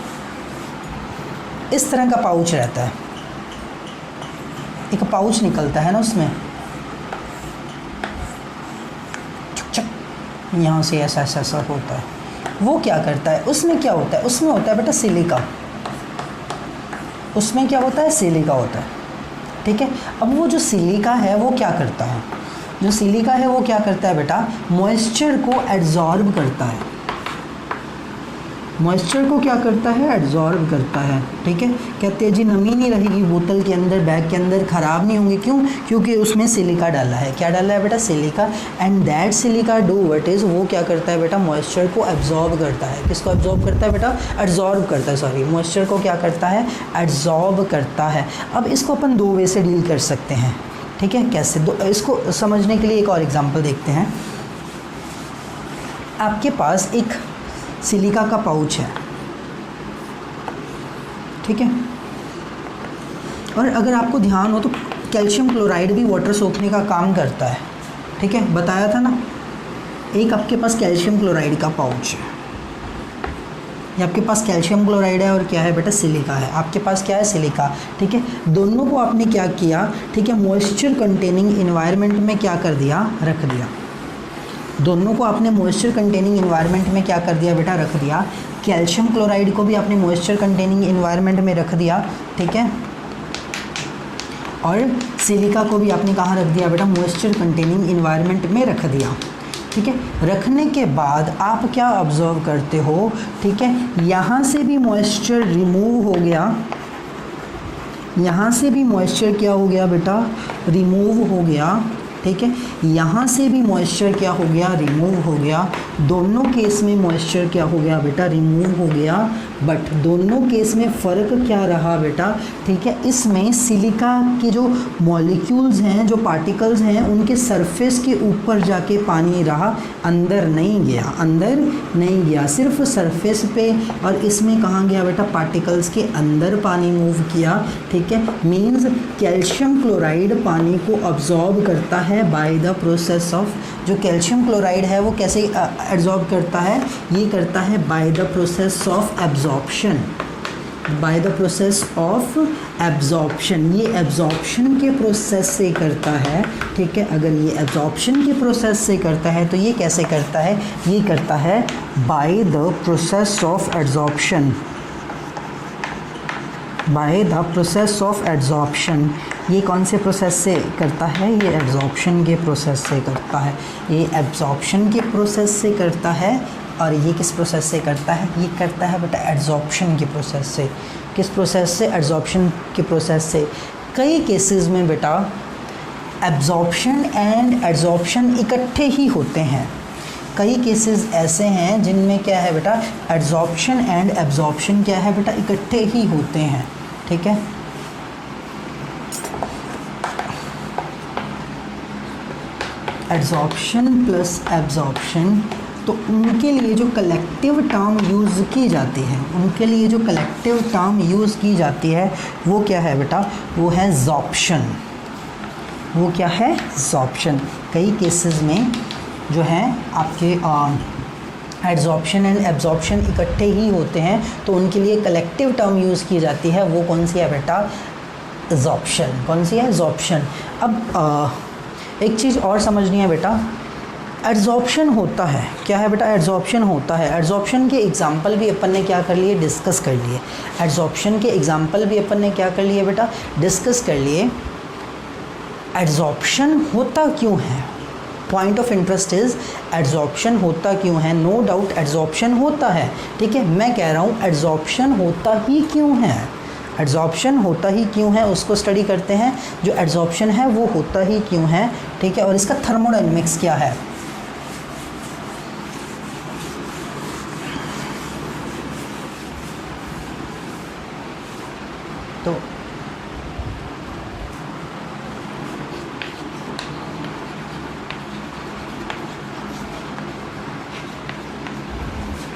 इस तरह का पाउच रहता है, एक पाउच निकलता है ना उसमें, यहाँ से ऐसा ऐसा ऐसा होता है। वो क्या करता है? उसमें क्या होता है? उसमें होता है बेटा सिलिका। उसमें क्या होता है? सिलिका होता है, ठीक है। अब वो जो सिलिका है वो क्या करता है? जो सिलिका है वो क्या करता है बेटा? मॉइस्चर को एड्जॉर्ब करता है। मॉइस्चर को क्या करता है? एड्जॉर्ब करता है, ठीक है। कहते हैं जी नमी नहीं रहेगी बोतल के अंदर, बैग के अंदर, ख़राब नहीं होंगे। क्यों? क्योंकि उसमें सिलिका डाला है। क्या डाला है बेटा? Silica. And that silica do what is, वो क्या करता है बेटा? मॉइस्चर को एब्जॉर्ब करता है। किसको एब्जॉर्ब करता है बेटा? एड्जॉर्ब करता है, सॉरी, मॉइस्चर को क्या करता है? एड्जॉर्ब करता है। अब इसको अपन दो वे से डील कर सकते हैं, ठीक है। कैसे? इसको समझने के लिए एक और एग्जाम्पल देखते हैं। आपके पास एक सिलिका का पाउच है, ठीक है, और अगर आपको ध्यान हो तो कैल्शियम क्लोराइड भी वाटर सोखने का काम करता है, ठीक है, बताया था ना। एक आपके पास कैल्शियम क्लोराइड का पाउच है, ये आपके पास कैल्शियम क्लोराइड है और क्या है बेटा? सिलिका है। आपके पास क्या है? सिलिका, ठीक है। दोनों को आपने क्या किया? ठीक है, मॉइस्चर कंटेनिंग इन्वायरमेंट में क्या कर दिया? रख दिया। दोनों को आपने मॉइस्चर कंटेनिंग इन्वायरमेंट में क्या कर दिया बेटा? रख दिया। कैल्शियम क्लोराइड को भी आपने मॉइस्चर कंटेनिंग इन्वायरमेंट में रख दिया, ठीक है। और सिलिका को भी आपने कहाँ रख दिया बेटा, मॉइस्चर कंटेनिंग इन्वायरमेंट में रख दिया, ठीक है। रखने के बाद आप क्या ऑब्जर्व करते हो, ठीक है, यहाँ से भी मॉइस्चर रिमूव हो गया, यहाँ से भी मॉइस्चर क्या हो गया बेटा, रिमूव हो गया, ठीक है। यहाँ से भी मॉइस्चर क्या हो गया, रिमूव हो गया। दोनों केस में मॉइस्चर क्या हो गया बेटा, रिमूव हो गया। बट दोनों केस में फ़र्क क्या रहा बेटा, ठीक है, इसमें सिलिका के जो मॉलिक्यूल्स हैं, जो पार्टिकल्स हैं, उनके सरफेस के ऊपर जाके पानी रहा, अंदर नहीं गया, अंदर नहीं गया, सिर्फ सरफेस पे। और इसमें कहाँ गया बेटा, पार्टिकल्स के अंदर पानी मूव किया, ठीक है। मीन्स कैल्शियम क्लोराइड पानी को अब्जॉर्ब करता है बाय द प्रोसेस ऑफ, जो कैल्शियम क्लोराइड है वो कैसे एब्जॉर्ब करता है, ये करता है by the process of absorption, by the process of absorption. ये एब्जॉर्प्शन के प्रोसेस से करता है, ठीक है। अगर ये एब्जॉर्प्शन के प्रोसेस से करता है तो ये कैसे करता है, ये करता है by the process of absorption, by the process of absorption. ये कौन से प्रोसेस से करता है, ये एब्जॉर्प्शन के प्रोसेस से करता है, ये एब्जॉर्प्शन के प्रोसेस से करता है। और ये किस प्रोसेस से करता है, ये करता है बेटा एब्जॉर्प्शन के प्रोसेस से। किस प्रोसेस से, एब्जॉर्प्शन के प्रोसेस से। कई केसेस में बेटा एब्जॉर्प्शन एंड एब्जॉर्प्शन इकट्ठे ही होते हैं। कई केसेस ऐसे हैं जिनमें क्या है बेटा, एब्जॉर्प्शन एंड एब्जॉर्प्शन क्या है बेटा, इकट्ठे ही होते हैं, ठीक है। एब्जॉर्प्शन प्लस एब्जॉर्प्शन, तो उनके लिए जो कलेक्टिव टर्म यूज़ की जाती है, उनके लिए जो कलेक्टिव टर्म यूज़ की जाती है वो क्या है बेटा, वो है ज़ॉर्प्शन। वो क्या है, ज़ॉर्प्शन। कई केसेस में जो है आपके एब्जॉर्प्शन एंड एब्जॉर्प्शन इकट्ठे ही होते हैं, तो उनके लिए कलेक्टिव टर्म यूज़ की जाती है, वो कौन सी है बेटा, ज़ॉर्प्शन। कौन सी है, ज़ॉर्प्शन। अब एक चीज़ और समझनी है बेटा, एड्जॉर्प्शन होता है, क्या है बेटा, एड्जॉर्प्शन होता है। एड्जॉर्प्शन के एग्जाम्पल भी अपन ने क्या कर लिए, डिस्कस कर लिए। एड्जॉर्प्शन के एग्जाम्पल भी अपन ने क्या कर लिए बेटा, डिस्कस कर लिए। एड्जॉर्प्शन होता क्यों है, point of interest is adsorption होता क्यों है। नो डाउट एड्जॉर्प्शन होता है, ठीक है। मैं कह रहा हूँ एड्जॉर्प्शन होता ही क्यों है, एड्जॉर्प्शन होता ही क्यों है, उसको स्टडी करते हैं। जो एड्जॉर्प्शन है वो होता ही क्यों है, ठीक है, और इसका थर्मोडायनेमिक्स क्या है। तो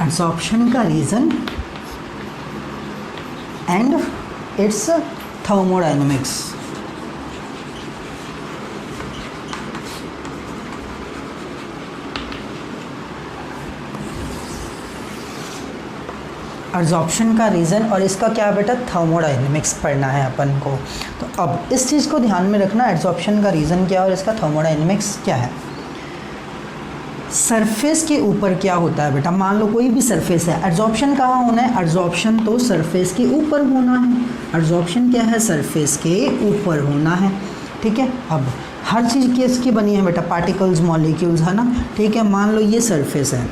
एब्जॉर्प्शन का reason and it's thermodynamics. Absorption का रीज़न और इसका क्या बेटा, थर्मोडायनेमिक्स पढ़ना है अपन को। तो अब इस चीज़ को ध्यान में रखना, एब्जॉर्प्शन का रीज़न क्या और इसका थर्मोडायनेमिक्स क्या है। सरफेस के ऊपर क्या होता है बेटा, मान लो कोई भी सरफेस है, एब्जॉर्प्शन कहाँ होना है, एब्जॉर्प्शन तो सरफेस के ऊपर होना है। एब्जॉर्प्शन क्या है, सरफेस के ऊपर होना है, ठीक है। अब हर चीज़ किसकी बनी है बेटा, पार्टिकल्स, मॉलिक्यूल्स, है ना, ठीक है। मान लो ये सरफेस है,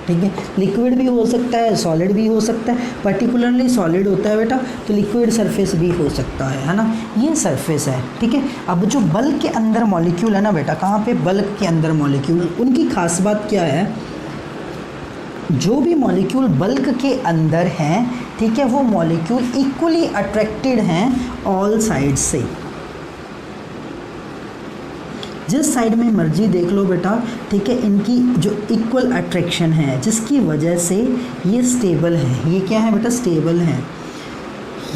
ठीक है। लिक्विड भी हो सकता है, सॉलिड भी हो सकता है। पर्टिकुलरली सॉलिड होता है बेटा, तो लिक्विड सरफेस भी हो सकता है ना। ये सरफेस है, ठीक है। अब जो बल्क के अंदर मॉलिक्यूल है ना बेटा, कहाँ पे, बल्क के अंदर मॉलिक्यूल, उनकी खास बात क्या है, जो भी मॉलिक्यूल बल्क के अंदर हैं, ठीक है, वो मॉलिक्यूल इक्वली अट्रैक्टेड हैं ऑल साइड से। जिस साइड में मर्जी देख लो बेटा, ठीक है, इनकी जो इक्वल अट्रैक्शन है, जिसकी वजह से ये स्टेबल है। ये क्या है बेटा, स्टेबल है।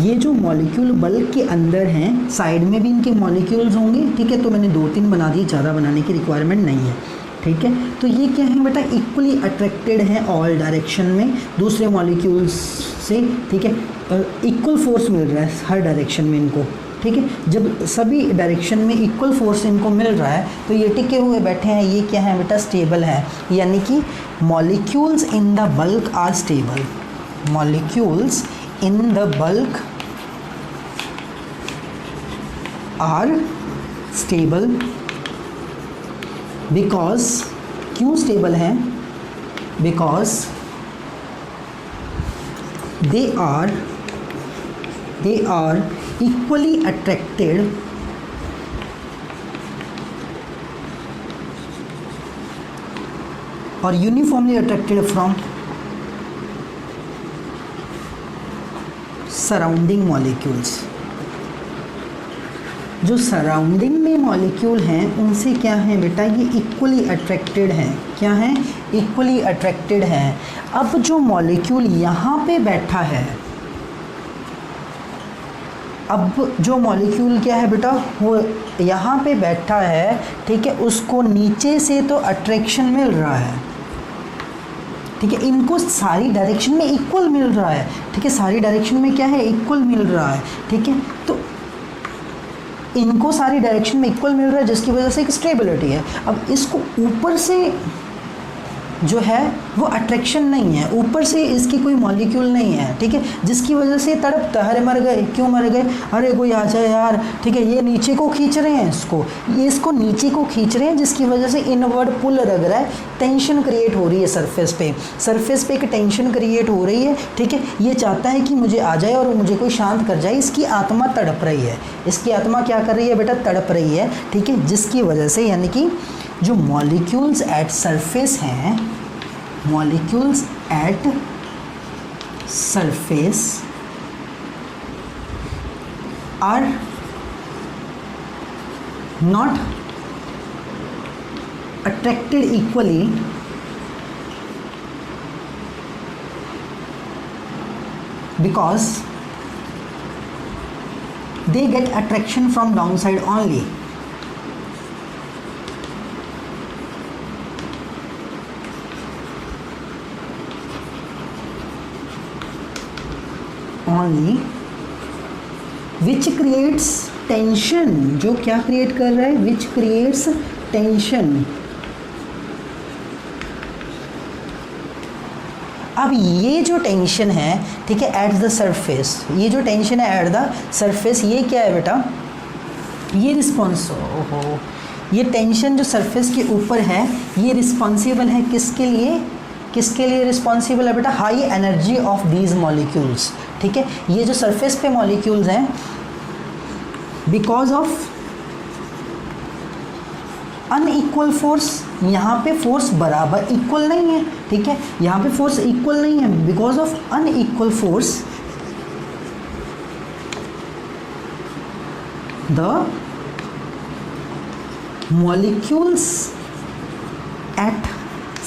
ये जो मॉलिक्यूल बल्क के अंदर हैं, साइड में भी इनके मॉलिक्यूल्स होंगे, ठीक है। तो मैंने 2-3 बना दिए, ज़्यादा बनाने की रिक्वायरमेंट नहीं है, ठीक है। तो ये क्या है बेटा, इक्वली अट्रैक्टेड हैं ऑल डायरेक्शन में दूसरे मॉलिक्यूल्स से, ठीक है। इक्वल फोर्स मिल रहा है हर डायरेक्शन में इनको, ठीक है। जब सभी डायरेक्शन में इक्वल फोर्स इनको मिल रहा है तो ये टिके हुए बैठे हैं। ये क्या है बेटा, स्टेबल है। यानी कि molecules in the bulk are stable, molecules in the bulk are stable because, क्यों स्टेबल हैं? Because they are equally attracted और uniformly attracted from surrounding molecules. जो सराउंडिंग में मॉलिक्यूल हैं उनसे क्या है बेटा, ये इक्वली अट्रैक्टेड हैं। क्या हैं? इक्वली अट्रैक्टेड हैं। अब जो मॉलिक्यूल यहाँ पे बैठा है, अब जो मॉलिक्यूल क्या है बेटा, वो यहाँ पे बैठा है, ठीक है, उसको नीचे से तो अट्रैक्शन मिल रहा है, ठीक है, इनको सारी डायरेक्शन में इक्वल मिल रहा है, ठीक है, सारी डायरेक्शन में क्या है, इक्वल मिल रहा है, ठीक है, तो इनको सारी डायरेक्शन में इक्वल मिल रहा है जिसकी वजह से एक स्टेबिलिटी है। अब इसको ऊपर से जो है वो अट्रैक्शन नहीं है, ऊपर से इसकी कोई मॉलिक्यूल नहीं है, ठीक है, जिसकी वजह से तड़पता है, अरे मर गए, क्यों मर गए, अरे कोई आ जाए यार, ठीक है, ये नीचे को खींच रहे हैं ये इसको नीचे को खींच रहे हैं, जिसकी वजह से इनवर्ड पुल लग रहा है, टेंशन क्रिएट हो रही है सरफेस पे एक टेंशन क्रिएट हो रही है, ठीक है, ये चाहता है कि मुझे आ जाए और मुझे कोई शांत कर जाए, इसकी आत्मा तड़प रही है, इसकी आत्मा क्या कर रही है बेटा, तड़प रही है, ठीक है, जिसकी वजह से यानी कि जो मॉलिक्यूल्स एट सरफेस हैं, molecules at surface are not attracted equally because they get attraction from downside only. Which creates tension, जो क्या क्रिएट कर रहा है, which creates tension. अब ये जो टेंशन है, ठीक है, एट द सरफेस, ये जो टेंशन है एट द सरफेस, ये क्या है बेटा, ये रिस्पॉन्स, ओहो, ये टेंशन जो सरफेस के ऊपर है, ये रिस्पॉन्सिबल है किसके लिए, किसके लिए रिस्पॉन्सिबल है बेटा, high energy of these molecules, ठीक है, ये जो सरफेस पे मॉलिक्यूल्स हैं, बिकॉज ऑफ अनइक्वल फोर्स, यहाँ पे फोर्स बराबर इक्वल नहीं है, ठीक है, यहाँ पे फोर्स इक्वल नहीं है, because of unequal force the molecules at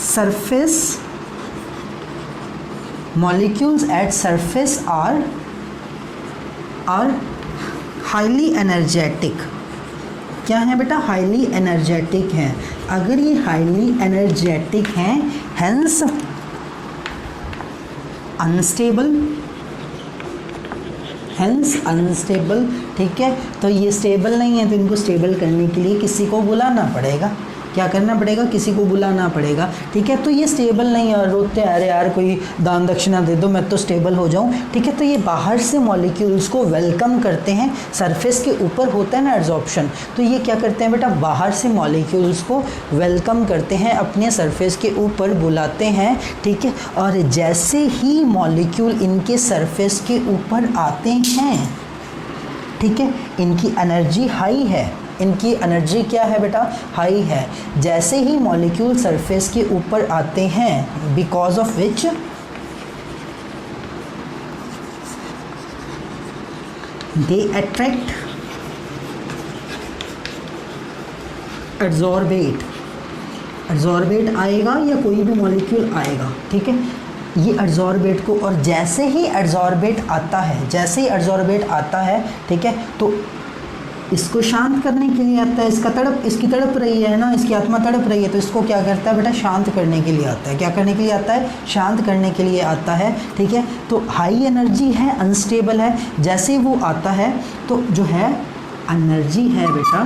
surface, molecules at surface are highly energetic. क्या है बेटा, हाईली एनर्जेटिक हैं। अगर ये हाईली एनर्जेटिक हैं, हेंस अनस्टेबल, ठीक है, तो ये स्टेबल नहीं है, तो इनको स्टेबल करने के लिए किसी को बुलाना पड़ेगा, क्या करना पड़ेगा, किसी को बुलाना पड़ेगा, ठीक है, तो ये स्टेबल नहीं है और रोते हैं, अरे यार कोई दान दक्षिणा दे दो मैं तो स्टेबल हो जाऊं, ठीक है, तो ये बाहर से मॉलिक्यूल्स को वेलकम करते हैं, सरफेस के ऊपर होता है ना एब्जॉर्प्शन, तो ये क्या करते हैं बेटा, बाहर से मॉलिक्यूल्स को वेलकम करते हैं, अपने सरफेस के ऊपर बुलाते हैं, ठीक है, और जैसे ही मॉलिक्यूल इनके सरफेस के ऊपर आते हैं, ठीक है, इनकी एनर्जी हाई है, इनकी एनर्जी क्या है बेटा, हाई है, जैसे ही मॉलिक्यूल सरफेस के ऊपर आते हैं, because of which they attract adsorbate आएगा या कोई भी मॉलिक्यूल आएगा, ठीक है, ये एड्जॉर्बेट को, और जैसे ही एड्जॉर्बेट आता है, ठीक है, तो इसको शांत करने के लिए आता है, इसकी तड़प रही है ना, इसकी आत्मा तड़प रही है, तो इसको क्या करता है बेटा, शांत करने के लिए आता है, क्या करने के लिए आता है, शांत करने के लिए आता है, ठीक है, तो हाई एनर्जी है, अनस्टेबल है, जैसे ही वो आता है तो जो है एनर्जी है बेटा,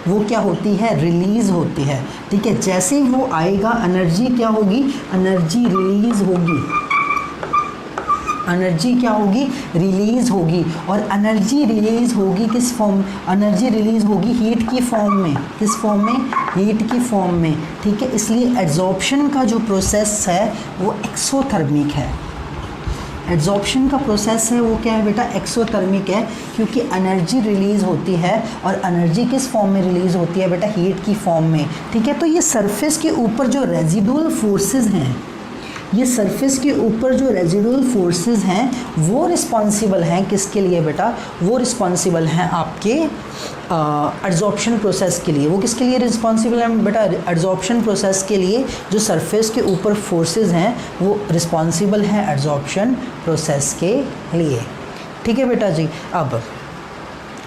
वो क्या होती है, रिलीज़ होती है, ठीक है, जैसे ही वो आएगा एनर्जी क्या होगी, एनर्जी रिलीज़ होगी, एनर्जी क्या होगी, रिलीज़ होगी। और एनर्जी रिलीज़ होगी किस फॉर्म, एनर्जी रिलीज़ होगी हीट की फॉर्म में, किस फॉर्म में, हीट की फॉर्म में, ठीक है। इसलिए एड्जॉर्प्शन का जो प्रोसेस है वो एक्सोथर्मिक है। एड्जॉर्प्शन का प्रोसेस है वो क्या है बेटा, एक्सोथर्मिक है, क्योंकि एनर्जी रिलीज़ होती है और एनर्जी किस फॉर्म में रिलीज़ होती है बेटा, हीट की फॉर्म में, ठीक है। तो ये सरफेस के ऊपर जो रेजिडुअल फोर्सेस हैं, ये सरफेस के ऊपर जो रेजिडुअल फोर्सेस हैं वो रिस्पॉन्सिबल हैं किसके लिए बेटा, वो रिस्पॉन्सिबल हैं आपके एड्जॉर्प्शन प्रोसेस के लिए। वो किसके लिए रिस्पॉन्सिबल हैं बेटा, एड्जॉर्प्शन प्रोसेस के लिए। जो सरफेस के ऊपर फोर्सेस हैं वो रिस्पॉन्सिबल हैं एड्जॉर्प्शन प्रोसेस के लिए, ठीक है बेटा जी।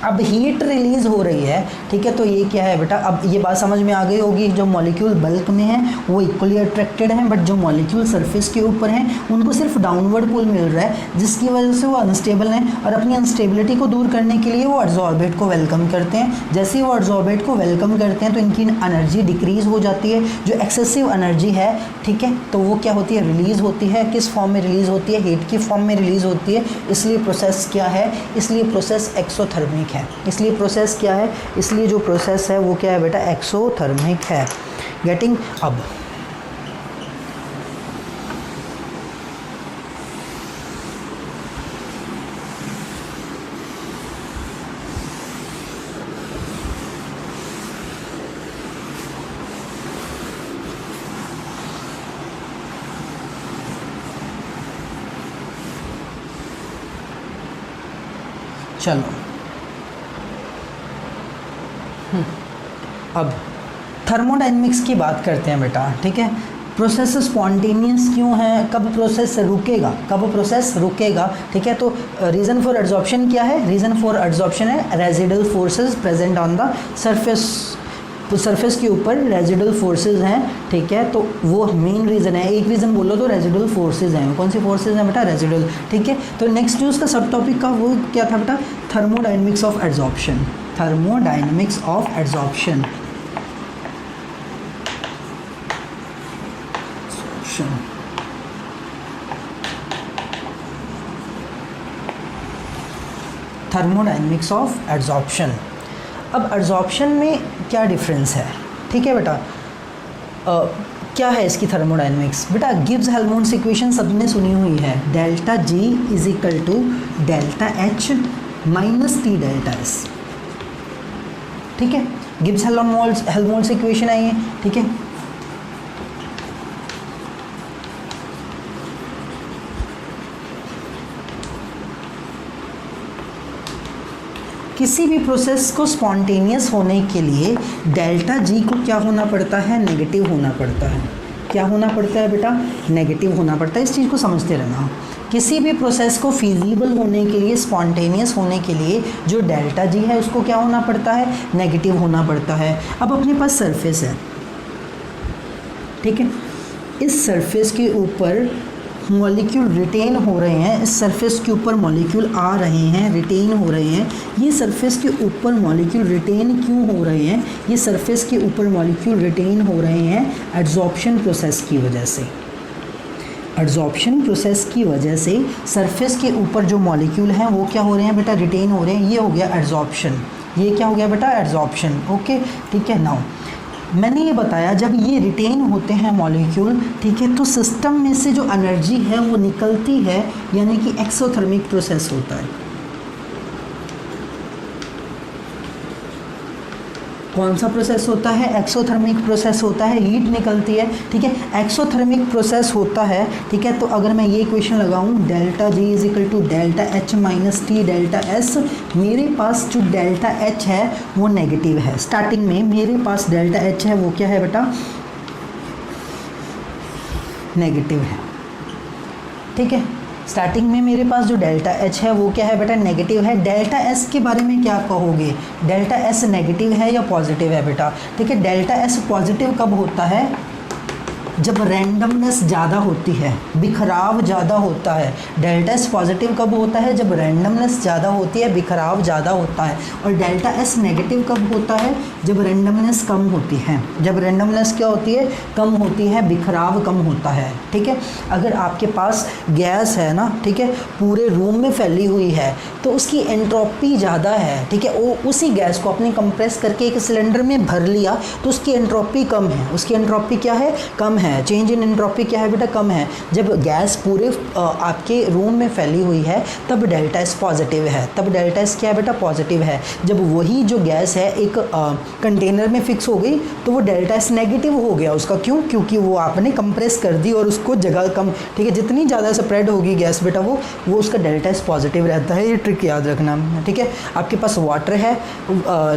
अब हीट रिलीज़ हो रही है, ठीक है। तो ये क्या है बेटा, अब ये बात समझ में आ गई होगी, जो मॉलिक्यूल बल्क में है वो इक्वली अट्रैक्टेड हैं, बट जो मॉलिक्यूल सरफेस के ऊपर हैं उनको सिर्फ डाउनवर्ड पुल मिल रहा है, जिसकी वजह से वो अनस्टेबल हैं और अपनी अनस्टेबिलिटी को दूर करने के लिए वो एड्जॉर्बेट को वेलकम करते हैं। जैसे ही वो एड्जॉर्बेट को वेलकम करते हैं तो इनकी एनर्जी डिक्रीज़ हो जाती है, जो एक्सेसिव एनर्जी है, ठीक है। तो वो क्या होती है, रिलीज़ होती है। किस फॉर्म में रिलीज़ होती है, हीट की फॉर्म में रिलीज़ होती है। इसलिए प्रोसेस क्या है, इसलिए प्रोसेस एक्सोथर्मिक है। इसलिए प्रोसेस क्या है, इसलिए जो प्रोसेस है वो क्या है बेटा, एक्सोथर्मिक है। गेटिंग। अब चलो, अब थर्मोडायनेमिक्स की बात करते हैं बेटा, ठीक है। प्रोसेस स्पॉन्टेनियस क्यों है, कब प्रोसेस रुकेगा, कब प्रोसेस रुकेगा, ठीक है। तो रीज़न फॉर एड्जॉर्प्शन क्या है, रीज़न फॉर एड्जॉर्प्शन है residual forces present on the surface. तो सरफेस के ऊपर रेजिडुअल फोर्सेस हैं, ठीक है। तो वो मेन रीज़न है, एक रीज़न बोलो तो रेजिडुअल फोर्सेस हैं। कौन सी फोर्सेस हैं बेटा, रेजिडुअल, ठीक है। तो नेक्स्ट जो उसका सब टॉपिक का वो क्या था बेटा, thermodynamics of adsorption, thermodynamics of adsorption. Thermodynamics of adsorption. अब एड्जॉर्प्शन में क्या डिफरेंस है, ठीक है बेटा। क्या है इसकी थर्मोडायनेमिक्स बेटा, गिब्स हेल्महोल्ट्ज़ इक्वेशन सबने सुनी हुई है, delta G is equal to delta H minus T delta S, ठीक है। गिब्स हेल्महोल्ट्ज़ इक्वेशन है ये, ठीक है। किसी भी प्रोसेस को स्पॉन्टेनियस होने के लिए डेल्टा जी को क्या होना पड़ता है, नेगेटिव होना पड़ता है। क्या होना पड़ता है बेटा, नेगेटिव होना पड़ता है। इस चीज़ को समझते रहना। किसी भी प्रोसेस को फिजिबल होने के लिए, स्पॉन्टेनियस होने के लिए जो डेल्टा जी है उसको क्या होना पड़ता है, नेगेटिव होना पड़ता है। अब अपने पास सरफेस है, ठीक है। इस सरफेस के ऊपर मॉलिक्यूल रिटेन हो रहे हैं, इस सरफेस के ऊपर मॉलिक्यूल आ रहे हैं, रिटेन हो रहे हैं। ये सरफेस के ऊपर मॉलिक्यूल रिटेन क्यों हो रहे हैं, ये सरफेस के ऊपर मॉलिक्यूल रिटेन हो रहे हैं एड्जॉर्प्शन प्रोसेस की वजह से। एड्जॉर्प्शन प्रोसेस की वजह से सरफेस के ऊपर जो मॉलिक्यूल हैं वो क्या हो रहे हैं बेटा, रिटेन हो रहे हैं। ये हो गया एड्जॉर्प्शन, ये क्या हो गया बेटा, एड्जॉर्प्शन, ओके, ठीक है। नाउ मैंने ये बताया जब ये रिटेन होते हैं मॉलिक्यूल, ठीक है, तो सिस्टम में से जो एनर्जी है वो निकलती है, यानी कि एक्सोथर्मिक प्रोसेस होता है। कौन सा प्रोसेस होता है, एक्सोथर्मिक प्रोसेस होता है, हीट निकलती है, ठीक है। एक्सोथर्मिक प्रोसेस होता है, ठीक है। तो अगर मैं ये क्वेश्चन लगाऊं, delta G is equal to delta H minus T delta S, मेरे पास जो डेल्टा एच है वो नेगेटिव है। स्टार्टिंग में मेरे पास डेल्टा एच है वो क्या है बेटा, नेगेटिव है, ठीक है। स्टार्टिंग में मेरे पास जो डेल्टा एच है वो क्या है बेटा, नेगेटिव है। डेल्टा एस के बारे में क्या कहोगे, डेल्टा एस नेगेटिव है या पॉजिटिव है बेटा, ठीक है। डेल्टा एस पॉजिटिव कब होता है, जब रैंडमनेस ज़्यादा होती है, बिखराव ज़्यादा होता है। डेल्टा एस पॉजिटिव कब होता है? जब रैंडमनेस ज़्यादा होती है, बिखराव ज़्यादा होता है। और डेल्टा एस नेगेटिव कब होता है? जब रैंडमनेस कम होती है। जब रैंडमनेस क्या होती है? कम होती है, बिखराव कम होता है। ठीक है, अगर आपके पास गैस है ना, ठीक है, पूरे रूम में फैली हुई है तो उसकी एंट्रोपी ज़्यादा है। ठीक है, वो उसी गैस को आपने कंप्रेस करके एक सिलेंडर में भर लिया तो उसकी एंट्रोपी कम है। उसकी एंट्रोपी क्या है? कम है। चेंज इन एंट्रोपी क्या है बेटा? कम है। जब गैस पूरे आपके रूम में फैली हुई है तब डेल्टा एस पॉजिटिव है। तब डेल्टा एस क्या है बेटा? पॉजिटिव है। जब वही जो गैस है एक कंटेनर में फिक्स हो गई तो वो डेल्टा एस नेगेटिव हो गया उसका। क्यों? क्योंकि वो आपने कंप्रेस कर दी और उसको जगह कम, ठीक है, जितनी ज़्यादा स्प्रेड होगी गैस बेटा वो उसका डेल्टा एस पॉजिटिव रहता है। ये ट्रिक याद रखना। ठीक है, आपके पास वाटर है,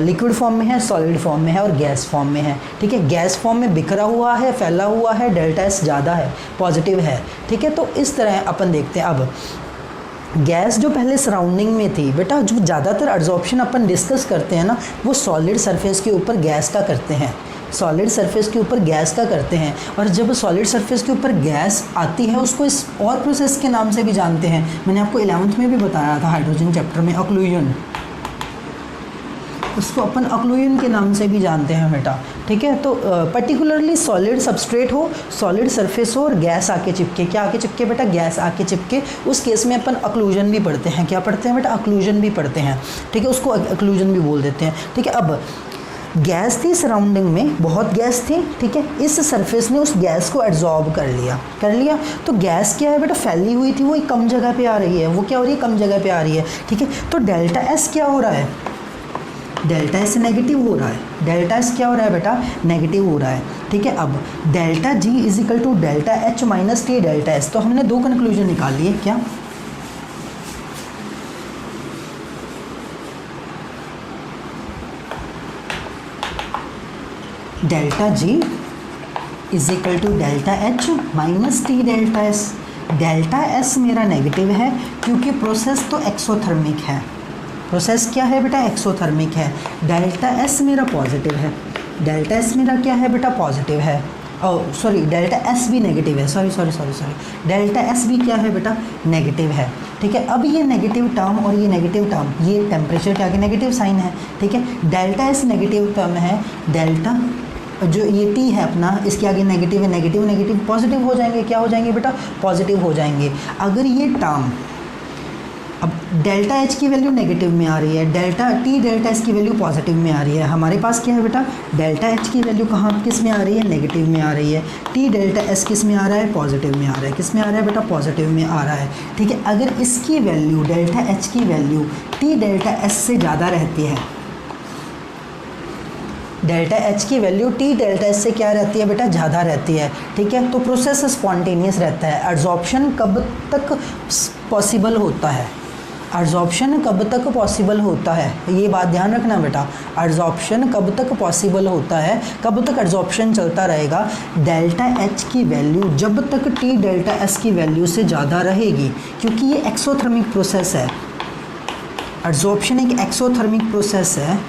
लिक्विड फॉर्म में है, सॉलिड फॉर्म में है और गैस फॉर्म में है। ठीक है, गैस फॉर्म में बिखरा हुआ है, फैला हुआ है, डेल्टा एस ज़्यादा है, पॉजिटिव है। ठीक है, तो इस तरह अपन देखते हैं। अब गैस जो पहले सराउंडिंग में थी बेटा, जो ज़्यादातर एब्जॉर्प्शन अपन डिस्कस करते हैं ना वो सॉलिड सरफेस के ऊपर गैस का करते हैं। सॉलिड सरफेस के ऊपर गैस का करते हैं। और जब सॉलिड सरफेस के ऊपर गैस आती है उसको इस और प्रोसेस के नाम से भी जानते हैं। मैंने आपको 11th में भी बताया था हाइड्रोजन चैप्टर में, ऑक्लूजन। उसको अपन ऑक्लूजन के नाम से भी जानते हैं बेटा। ठीक है, तो पर्टिकुलरली सॉलिड सबस्ट्रेट हो, सॉलिड सरफेस हो और गैस आके चिपके। क्या आके चिपके बेटा? गैस आके चिपके। उस केस में अपन ऑक्लूजन भी पढ़ते हैं। क्या पढ़ते हैं बेटा? ऑक्लूजन भी पढ़ते हैं। ठीक है, उसको ऑक्लूजन भी बोल देते हैं। ठीक है, अब गैस थी सराउंडिंग में, बहुत गैस थी। ठीक है, इस सरफेस ने उस गैस को एब्जॉर्ब कर लिया। तो गैस क्या है बेटा? फैली हुई थी, वो एक कम जगह पे आ रही है। वो क्या हो रही है? कम जगह पे आ रही है। ठीक है, तो डेल्टा एस क्या हो रहा है? डेल्टा एस नेगेटिव हो रहा है। डेल्टा एस क्या हो रहा है बेटा? नेगेटिव हो रहा है। ठीक है, अब delta G is equal to delta H minus T delta S. तो हमने दो कंक्लूजन निकाल लिए। क्या? Delta G is equal to delta H minus T delta S. Delta S मेरा नेगेटिव है क्योंकि प्रोसेस तो एक्सोथर्मिक है। प्रोसेस क्या है बेटा? एक्सोथर्मिक है। डेल्टा एस मेरा पॉजिटिव है। डेल्टा एस मेरा क्या है बेटा? पॉजिटिव है। और सॉरी, डेल्टा एस भी नेगेटिव है। सॉरी, डेल्टा एस भी क्या है बेटा? नेगेटिव है। ठीक है, अब ये नेगेटिव टर्म और ये नेगेटिव टर्म, ये टेम्परेचर के आगे नेगेटिव साइन है। ठीक है, डेल्टा एस नेगेटिव टर्म है। डेल्टा जो ये टी है अपना, इसके आगे नेगेटिव है, नेगेटिव नेगेटिव पॉजिटिव हो जाएंगे। क्या हो जाएंगे बेटा? पॉजिटिव हो जाएंगे। अगर ये टर्म, अब डेल्टा एच की वैल्यू नेगेटिव में आ रही है, डेल्टा टी डेल्टा एस की वैल्यू पॉजिटिव में आ रही है। हमारे पास क्या है बेटा? डेल्टा एच की वैल्यू कहाँ किस में आ रही है? नेगेटिव में आ रही है। टी डेल्टा एस किस में आ रहा है? पॉजिटिव में आ रहा है। किस में आ रहा है बेटा? पॉजिटिव में आ रहा है। ठीक है, अगर इसकी वैल्यू डेल्टा एच की वैल्यू टी डेल्टा एस से ज़्यादा रहती है, डेल्टा एच की वैल्यू टी डेल्टा एस से क्या रहती है बेटा? ज़्यादा रहती है। ठीक है, तो प्रोसेस स्पॉन्टेनियस रहता है। एब्जॉर्प्शन कब तक पॉसिबल होता है? एब्जॉर्प्शन कब तक पॉसिबल होता है? ये बात ध्यान रखना बेटा। एब्जॉर्प्शन कब तक पॉसिबल होता है? कब तक एब्जॉर्प्शन चलता रहेगा? डेल्टा एच की वैल्यू जब तक टी डेल्टा एस की वैल्यू से ज़्यादा रहेगी, क्योंकि ये एक्सोथर्मिक प्रोसेस है। एब्जॉर्प्शन एक एक्सोथर्मिक प्रोसेस है।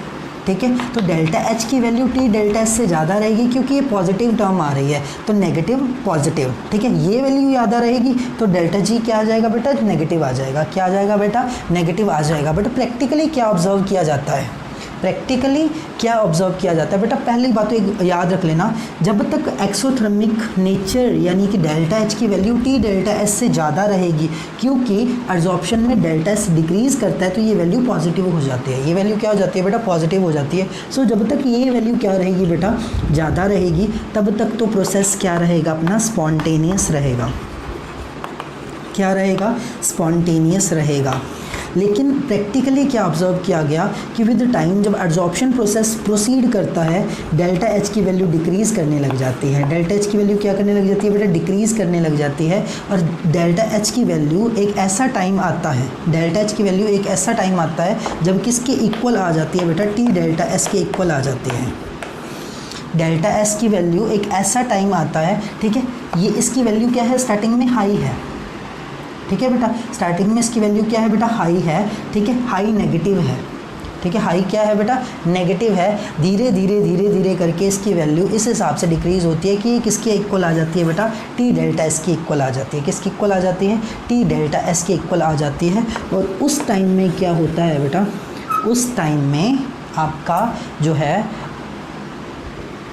ठीक है, तो डेल्टा एच की वैल्यू टी डेल्टा एस से ज़्यादा रहेगी क्योंकि ये पॉजिटिव टर्म आ रही है, तो नेगेटिव पॉजिटिव। ठीक है, ये वैल्यू ज़्यादा रहेगी तो डेल्टा जी क्या आ जाएगा बेटा? नेगेटिव आ जाएगा। क्या आ जाएगा बेटा? नेगेटिव आ जाएगा। बट प्रैक्टिकली क्या ऑब्जर्व किया जाता है? प्रैक्टिकली क्या ऑब्जर्व किया जाता है बेटा? पहली बात तो एक याद रख लेना, जब तक एक्सोथर्मिक नेचर यानी कि डेल्टा एच की वैल्यू टी डेल्टा एस से ज़्यादा रहेगी, क्योंकि एब्जॉर्प्शन में डेल्टा एस डिक्रीज़ करता है तो ये वैल्यू पॉजिटिव हो जाती है। ये वैल्यू क्या हो जाती है बेटा? पॉजिटिव हो जाती है। सो जब तक ये वैल्यू क्या रहेगी बेटा? ज़्यादा रहेगी, तब तक तो प्रोसेस क्या रहेगा अपना? स्पॉन्टेनियस रहेगा। क्या रहेगा? स्पॉन्टेनियस रहेगा। लेकिन प्रैक्टिकली क्या ऑब्जर्व किया गया कि विद टाइम जब एब्जॉर्प्शन प्रोसेस प्रोसीड करता है, डेल्टा एच की वैल्यू डिक्रीज़ करने लग जाती है। डेल्टा एच की वैल्यू क्या करने लग जाती है बेटा? डिक्रीज़ करने लग जाती है। और डेल्टा एच की वैल्यू एक ऐसा टाइम आता है, डेल्टा एच की वैल्यू एक ऐसा टाइम आता है जब किसके इक्वल आ जाती है बेटा? टी डेल्टा एस के इक्वल आ जाती है। डेल्टा एस की वैल्यू एक ऐसा टाइम आता है, ठीक है, ये इसकी वैल्यू क्या है? स्टार्टिंग में हाई है। ठीक है बेटा, स्टार्टिंग में इसकी वैल्यू क्या है बेटा? हाई है। ठीक है, हाई नेगेटिव है। ठीक है, हाई क्या है बेटा, नेगेटिव है। धीरे धीरे करके इसकी वैल्यू इस हिसाब से डिक्रीज़ होती है कि ये किसके इक्वल आ जाती है बेटा, टी डेल्टा एस की इक्वल आ जाती है। किसकी इक्वल आ जाती है, टी डेल्टा एस की इक्वल आ जाती है। और उस टाइम में क्या होता है बेटा, उस टाइम में आपका जो है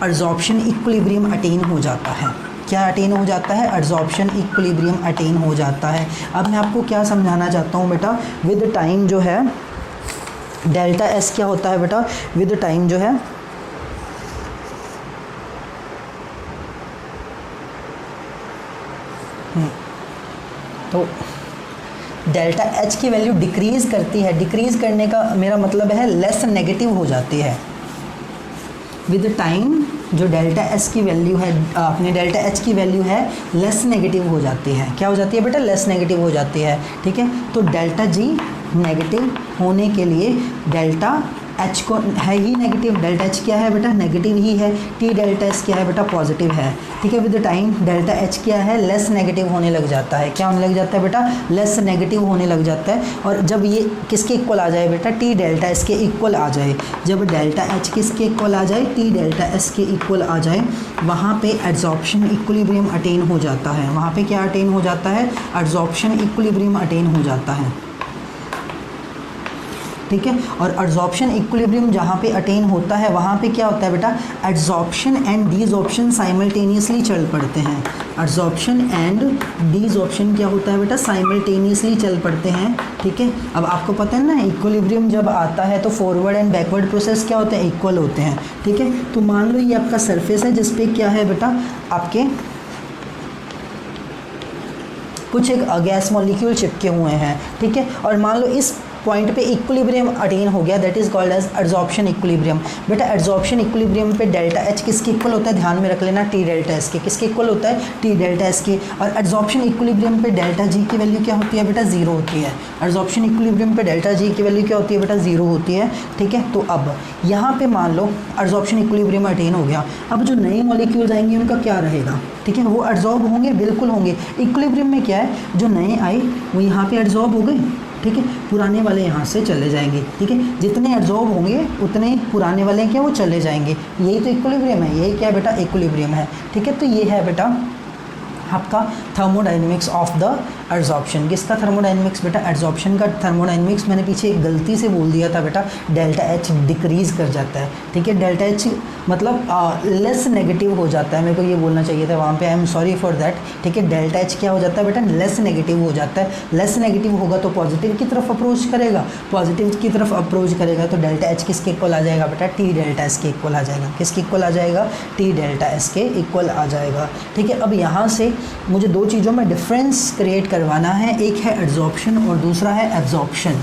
एब्जॉर्प्शन इक्विलिब्रियम अटेन हो जाता है। क्या अटेन हो जाता है, एब्जॉर्प्शन इक्विलिब्रियम अटेन हो जाता है। अब मैं आपको क्या समझाना चाहता हूँ बेटा, विद टाइम जो है डेल्टा एस क्या होता है बेटा, विद टाइम जो है तो डेल्टा एच की वैल्यू डिक्रीज़ करती है। डिक्रीज़ करने का मेरा मतलब है लेस नेगेटिव हो जाती है। विद टाइम जो डेल्टा एस की वैल्यू है, अपने डेल्टा एच की वैल्यू है लेस नेगेटिव हो जाती है। क्या हो जाती है बेटा, लेस नेगेटिव हो जाती है। ठीक है, तो डेल्टा जी नेगेटिव होने के लिए डेल्टा एच को है ही नेगेटिव, डेल्टा एच क्या है बेटा, नेगेटिव ही है। टी डेल्टा एस क्या है बेटा, पॉजिटिव है। ठीक है, विद टाइम डेल्टा एच क्या है, लेस नेगेटिव होने लग जाता है। क्या होने लग जाता है बेटा, लेस नेगेटिव होने लग जाता है। और जब ये किसके इक्वल आ जाए बेटा, टी डेल्टा एस के इक्वल आ जाए, जब डेल्टा एच किसके इक्वल आ जाए, टी डेल्टा एस के इक्वल आ जाए, वहाँ पे एब्जॉर्प्शन इक्विलिब्रियम अटेन हो जाता है। वहाँ पे क्या अटेन हो जाता है, एब्जॉर्प्शन इक्विलिब्रियम अटेन हो जाता है। ठीक है, और एब्जॉर्प्शन इक्विलिब्रियम जहाँ पे अटेन होता है वहाँ पे क्या होता है बेटा, एब्जॉर्प्शन एंड डीजॉर्प्शन साइमल्टेनियसली चल पड़ते हैं। एब्जॉर्प्शन एंड डीजॉर्प्शन क्या होता है बेटा, साइमल्टेनियसली चल पड़ते हैं। ठीक है, अब आपको पता है ना, इक्विलिब्रियम जब आता है तो फॉरवर्ड एंड बैकवर्ड प्रोसेस क्या होते हैं, इक्वल होते हैं। ठीक है, तो मान लो ये आपका सरफेस है जिसपे क्या है बेटा, आपके कुछ एक गैस मॉलिक्यूल चिपके हुए हैं। ठीक है, और मान लो इस पॉइंट पे इक्विलिब्रियम अटेन हो गया, that is called as absorption equilibrium. बेटा एब्जॉर्प्शन इक्विलिब्रियम पे डेल्टा एच किसके इक्वल होता है, ध्यान में रख लेना, टी डेल्टा एस के। किसके इक्वल होता है, टी डेल्टा एस के। और एब्जॉर्प्शन इक्विलिब्रियम पे डेल्टा जी की वैल्यू क्या होती है बेटा, जीरो होती है। एब्जॉर्प्शन इक्विलिब्रियम पे डेल्टा जी की वैल्यू क्या होती है बेटा, जीरो होती है। ठीक है, तो अब यहाँ पे मान लो एब्जॉर्प्शन इक्विलिब्रियम अटेन हो गया। अब जो नए मॉलिक्यूल्स आएंगे उनका क्या रहेगा, ठीक है, वो एब्जॉर्ब होंगे, बिल्कुल होंगे। इक्विलिब्रियम में क्या है, जो नए आए वो यहाँ पे एब्जॉर्ब हो गए। ठीक है, पुराने वाले यहाँ से चले जाएंगे। ठीक है, जितने एब्जॉर्ब होंगे उतने पुराने वाले क्या वो चले जाएंगे। यही तो इक्विलिब्रियम है, यही क्या है बेटा, इक्विलिब्रियम है। ठीक है, तो ये है बेटा आपका थर्मोडाइनमिक्स ऑफ द एब्जॉर्प्शन। किसका थर्मोडाइनमिक्स बेटा, एब्जॉर्प्शन का थर्मोडाइनमिक्स। मैंने पीछे एक गलती से बोल दिया था बेटा, डेल्टा एच डिक्रीज़ कर जाता है। ठीक है, डेल्टा एच मतलब लेस नेगेटिव हो जाता है, मेरे को ये बोलना चाहिए था वहाँ पे, I am sorry for that. ठीक है, डेल्टा एच क्या हो जाता है बेटा, लेस नेगेटिव हो जाता है। लेस नेगेटिव होगा तो पॉजिटिव की तरफ अप्रोच करेगा, पॉजिटिव की तरफ अप्रोच करेगा तो डेल्टा एच किसके इक्वल आ जाएगा बेटा, टी डेल्टा एस के इक्वल आ जाएगा। किसके इक्वल आ जाएगा, टी डेल्टा एस के इक्वल आ जाएगा। ठीक है, अब यहाँ से मुझे दो चीज़ों में डिफरेंस क्रिएट करवाना है, एक है एब्जॉर्प्शन और दूसरा है एब्जॉर्प्शन।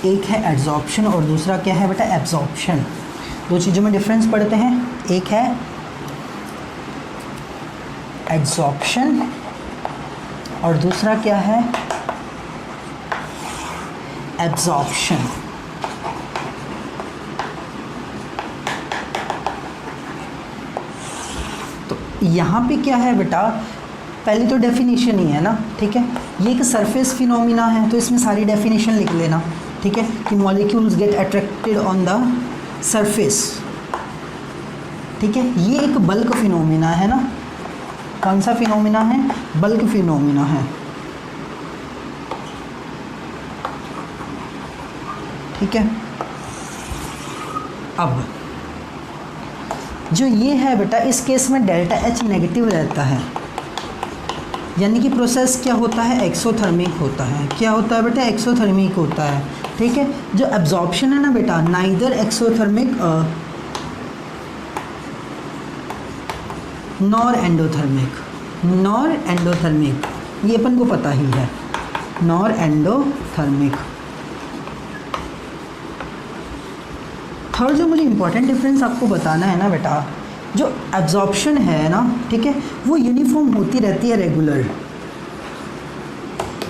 एक है एब्जॉर्प्शन और दूसरा क्या है बेटा, एब्जॉर्प्शन। दो चीज़ों में डिफरेंस पढ़ते हैं, एक है एब्जॉर्प्शन और दूसरा क्या है, एब्जॉर्प्शन। यहाँ पे क्या है बेटा, पहली तो डेफिनेशन ही है ना। ठीक है, ये एक सरफेस फिनोमिना है तो इसमें सारी डेफिनेशन लिख लेना। ठीक है, कि molecules get attracted on the surface. ठीक है, ये एक बल्क फिनोमिना है ना। कौन सा फिनोमिना है, बल्क फिनोमिना है। ठीक है, अब जो ये है बेटा, इस केस में डेल्टा एच नेगेटिव रहता है, यानी कि प्रोसेस क्या होता है, एक्सोथर्मिक होता है। क्या होता है बेटा, एक्सोथर्मिक होता है। ठीक है, जो एब्जॉर्प्शन है ना बेटा, neither exothermic nor endothermic. Nor endothermic ये अपन को पता ही है, नॉर एंडोथर्मिक। थर्ड जो मुझे इंपॉर्टेंट डिफरेंस आपको बताना है ना बेटा, जो एब्जॉर्प्शन है ना, ठीक है, वो यूनिफॉर्म होती रहती है, रेगुलर,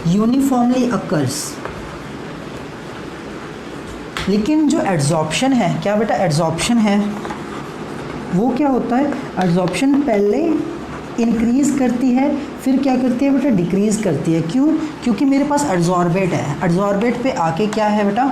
यूनिफॉर्मली अकर्स। लेकिन जो एब्जॉर्प्शन है, क्या बेटा, एब्जॉर्प्शन है वो क्या होता है, एब्जॉर्प्शन पहले इंक्रीज़ करती है फिर क्या करती है बेटा, डिक्रीज़ करती है। क्यों, क्योंकि मेरे पास एब्जॉर्बेट है, एब्जॉर्बेट पे आके क्या है बेटा,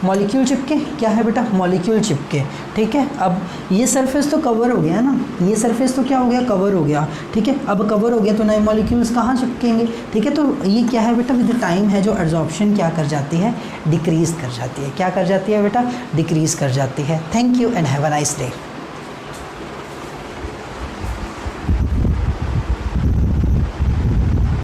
मॉलिक्यूल चिपके, क्या है बेटा, मॉलिक्यूल चिपके, ठीक है। अब ये सरफेस तो कवर हो गया ना, ये सरफेस तो क्या हो गया, कवर हो गया, ठीक है। अब कवर हो गया तो नए मॉलिक्यूल्स कहाँ चिपकेंगे, ठीक है। तो ये क्या है बेटा, विद टाइम है जो एब्जॉर्प्शन क्या कर जाती है, डिक्रीज़ कर जाती है, क्या कर जाती है बेटा, डिक्रीज़ कर जाती है। Thank you and have a nice day.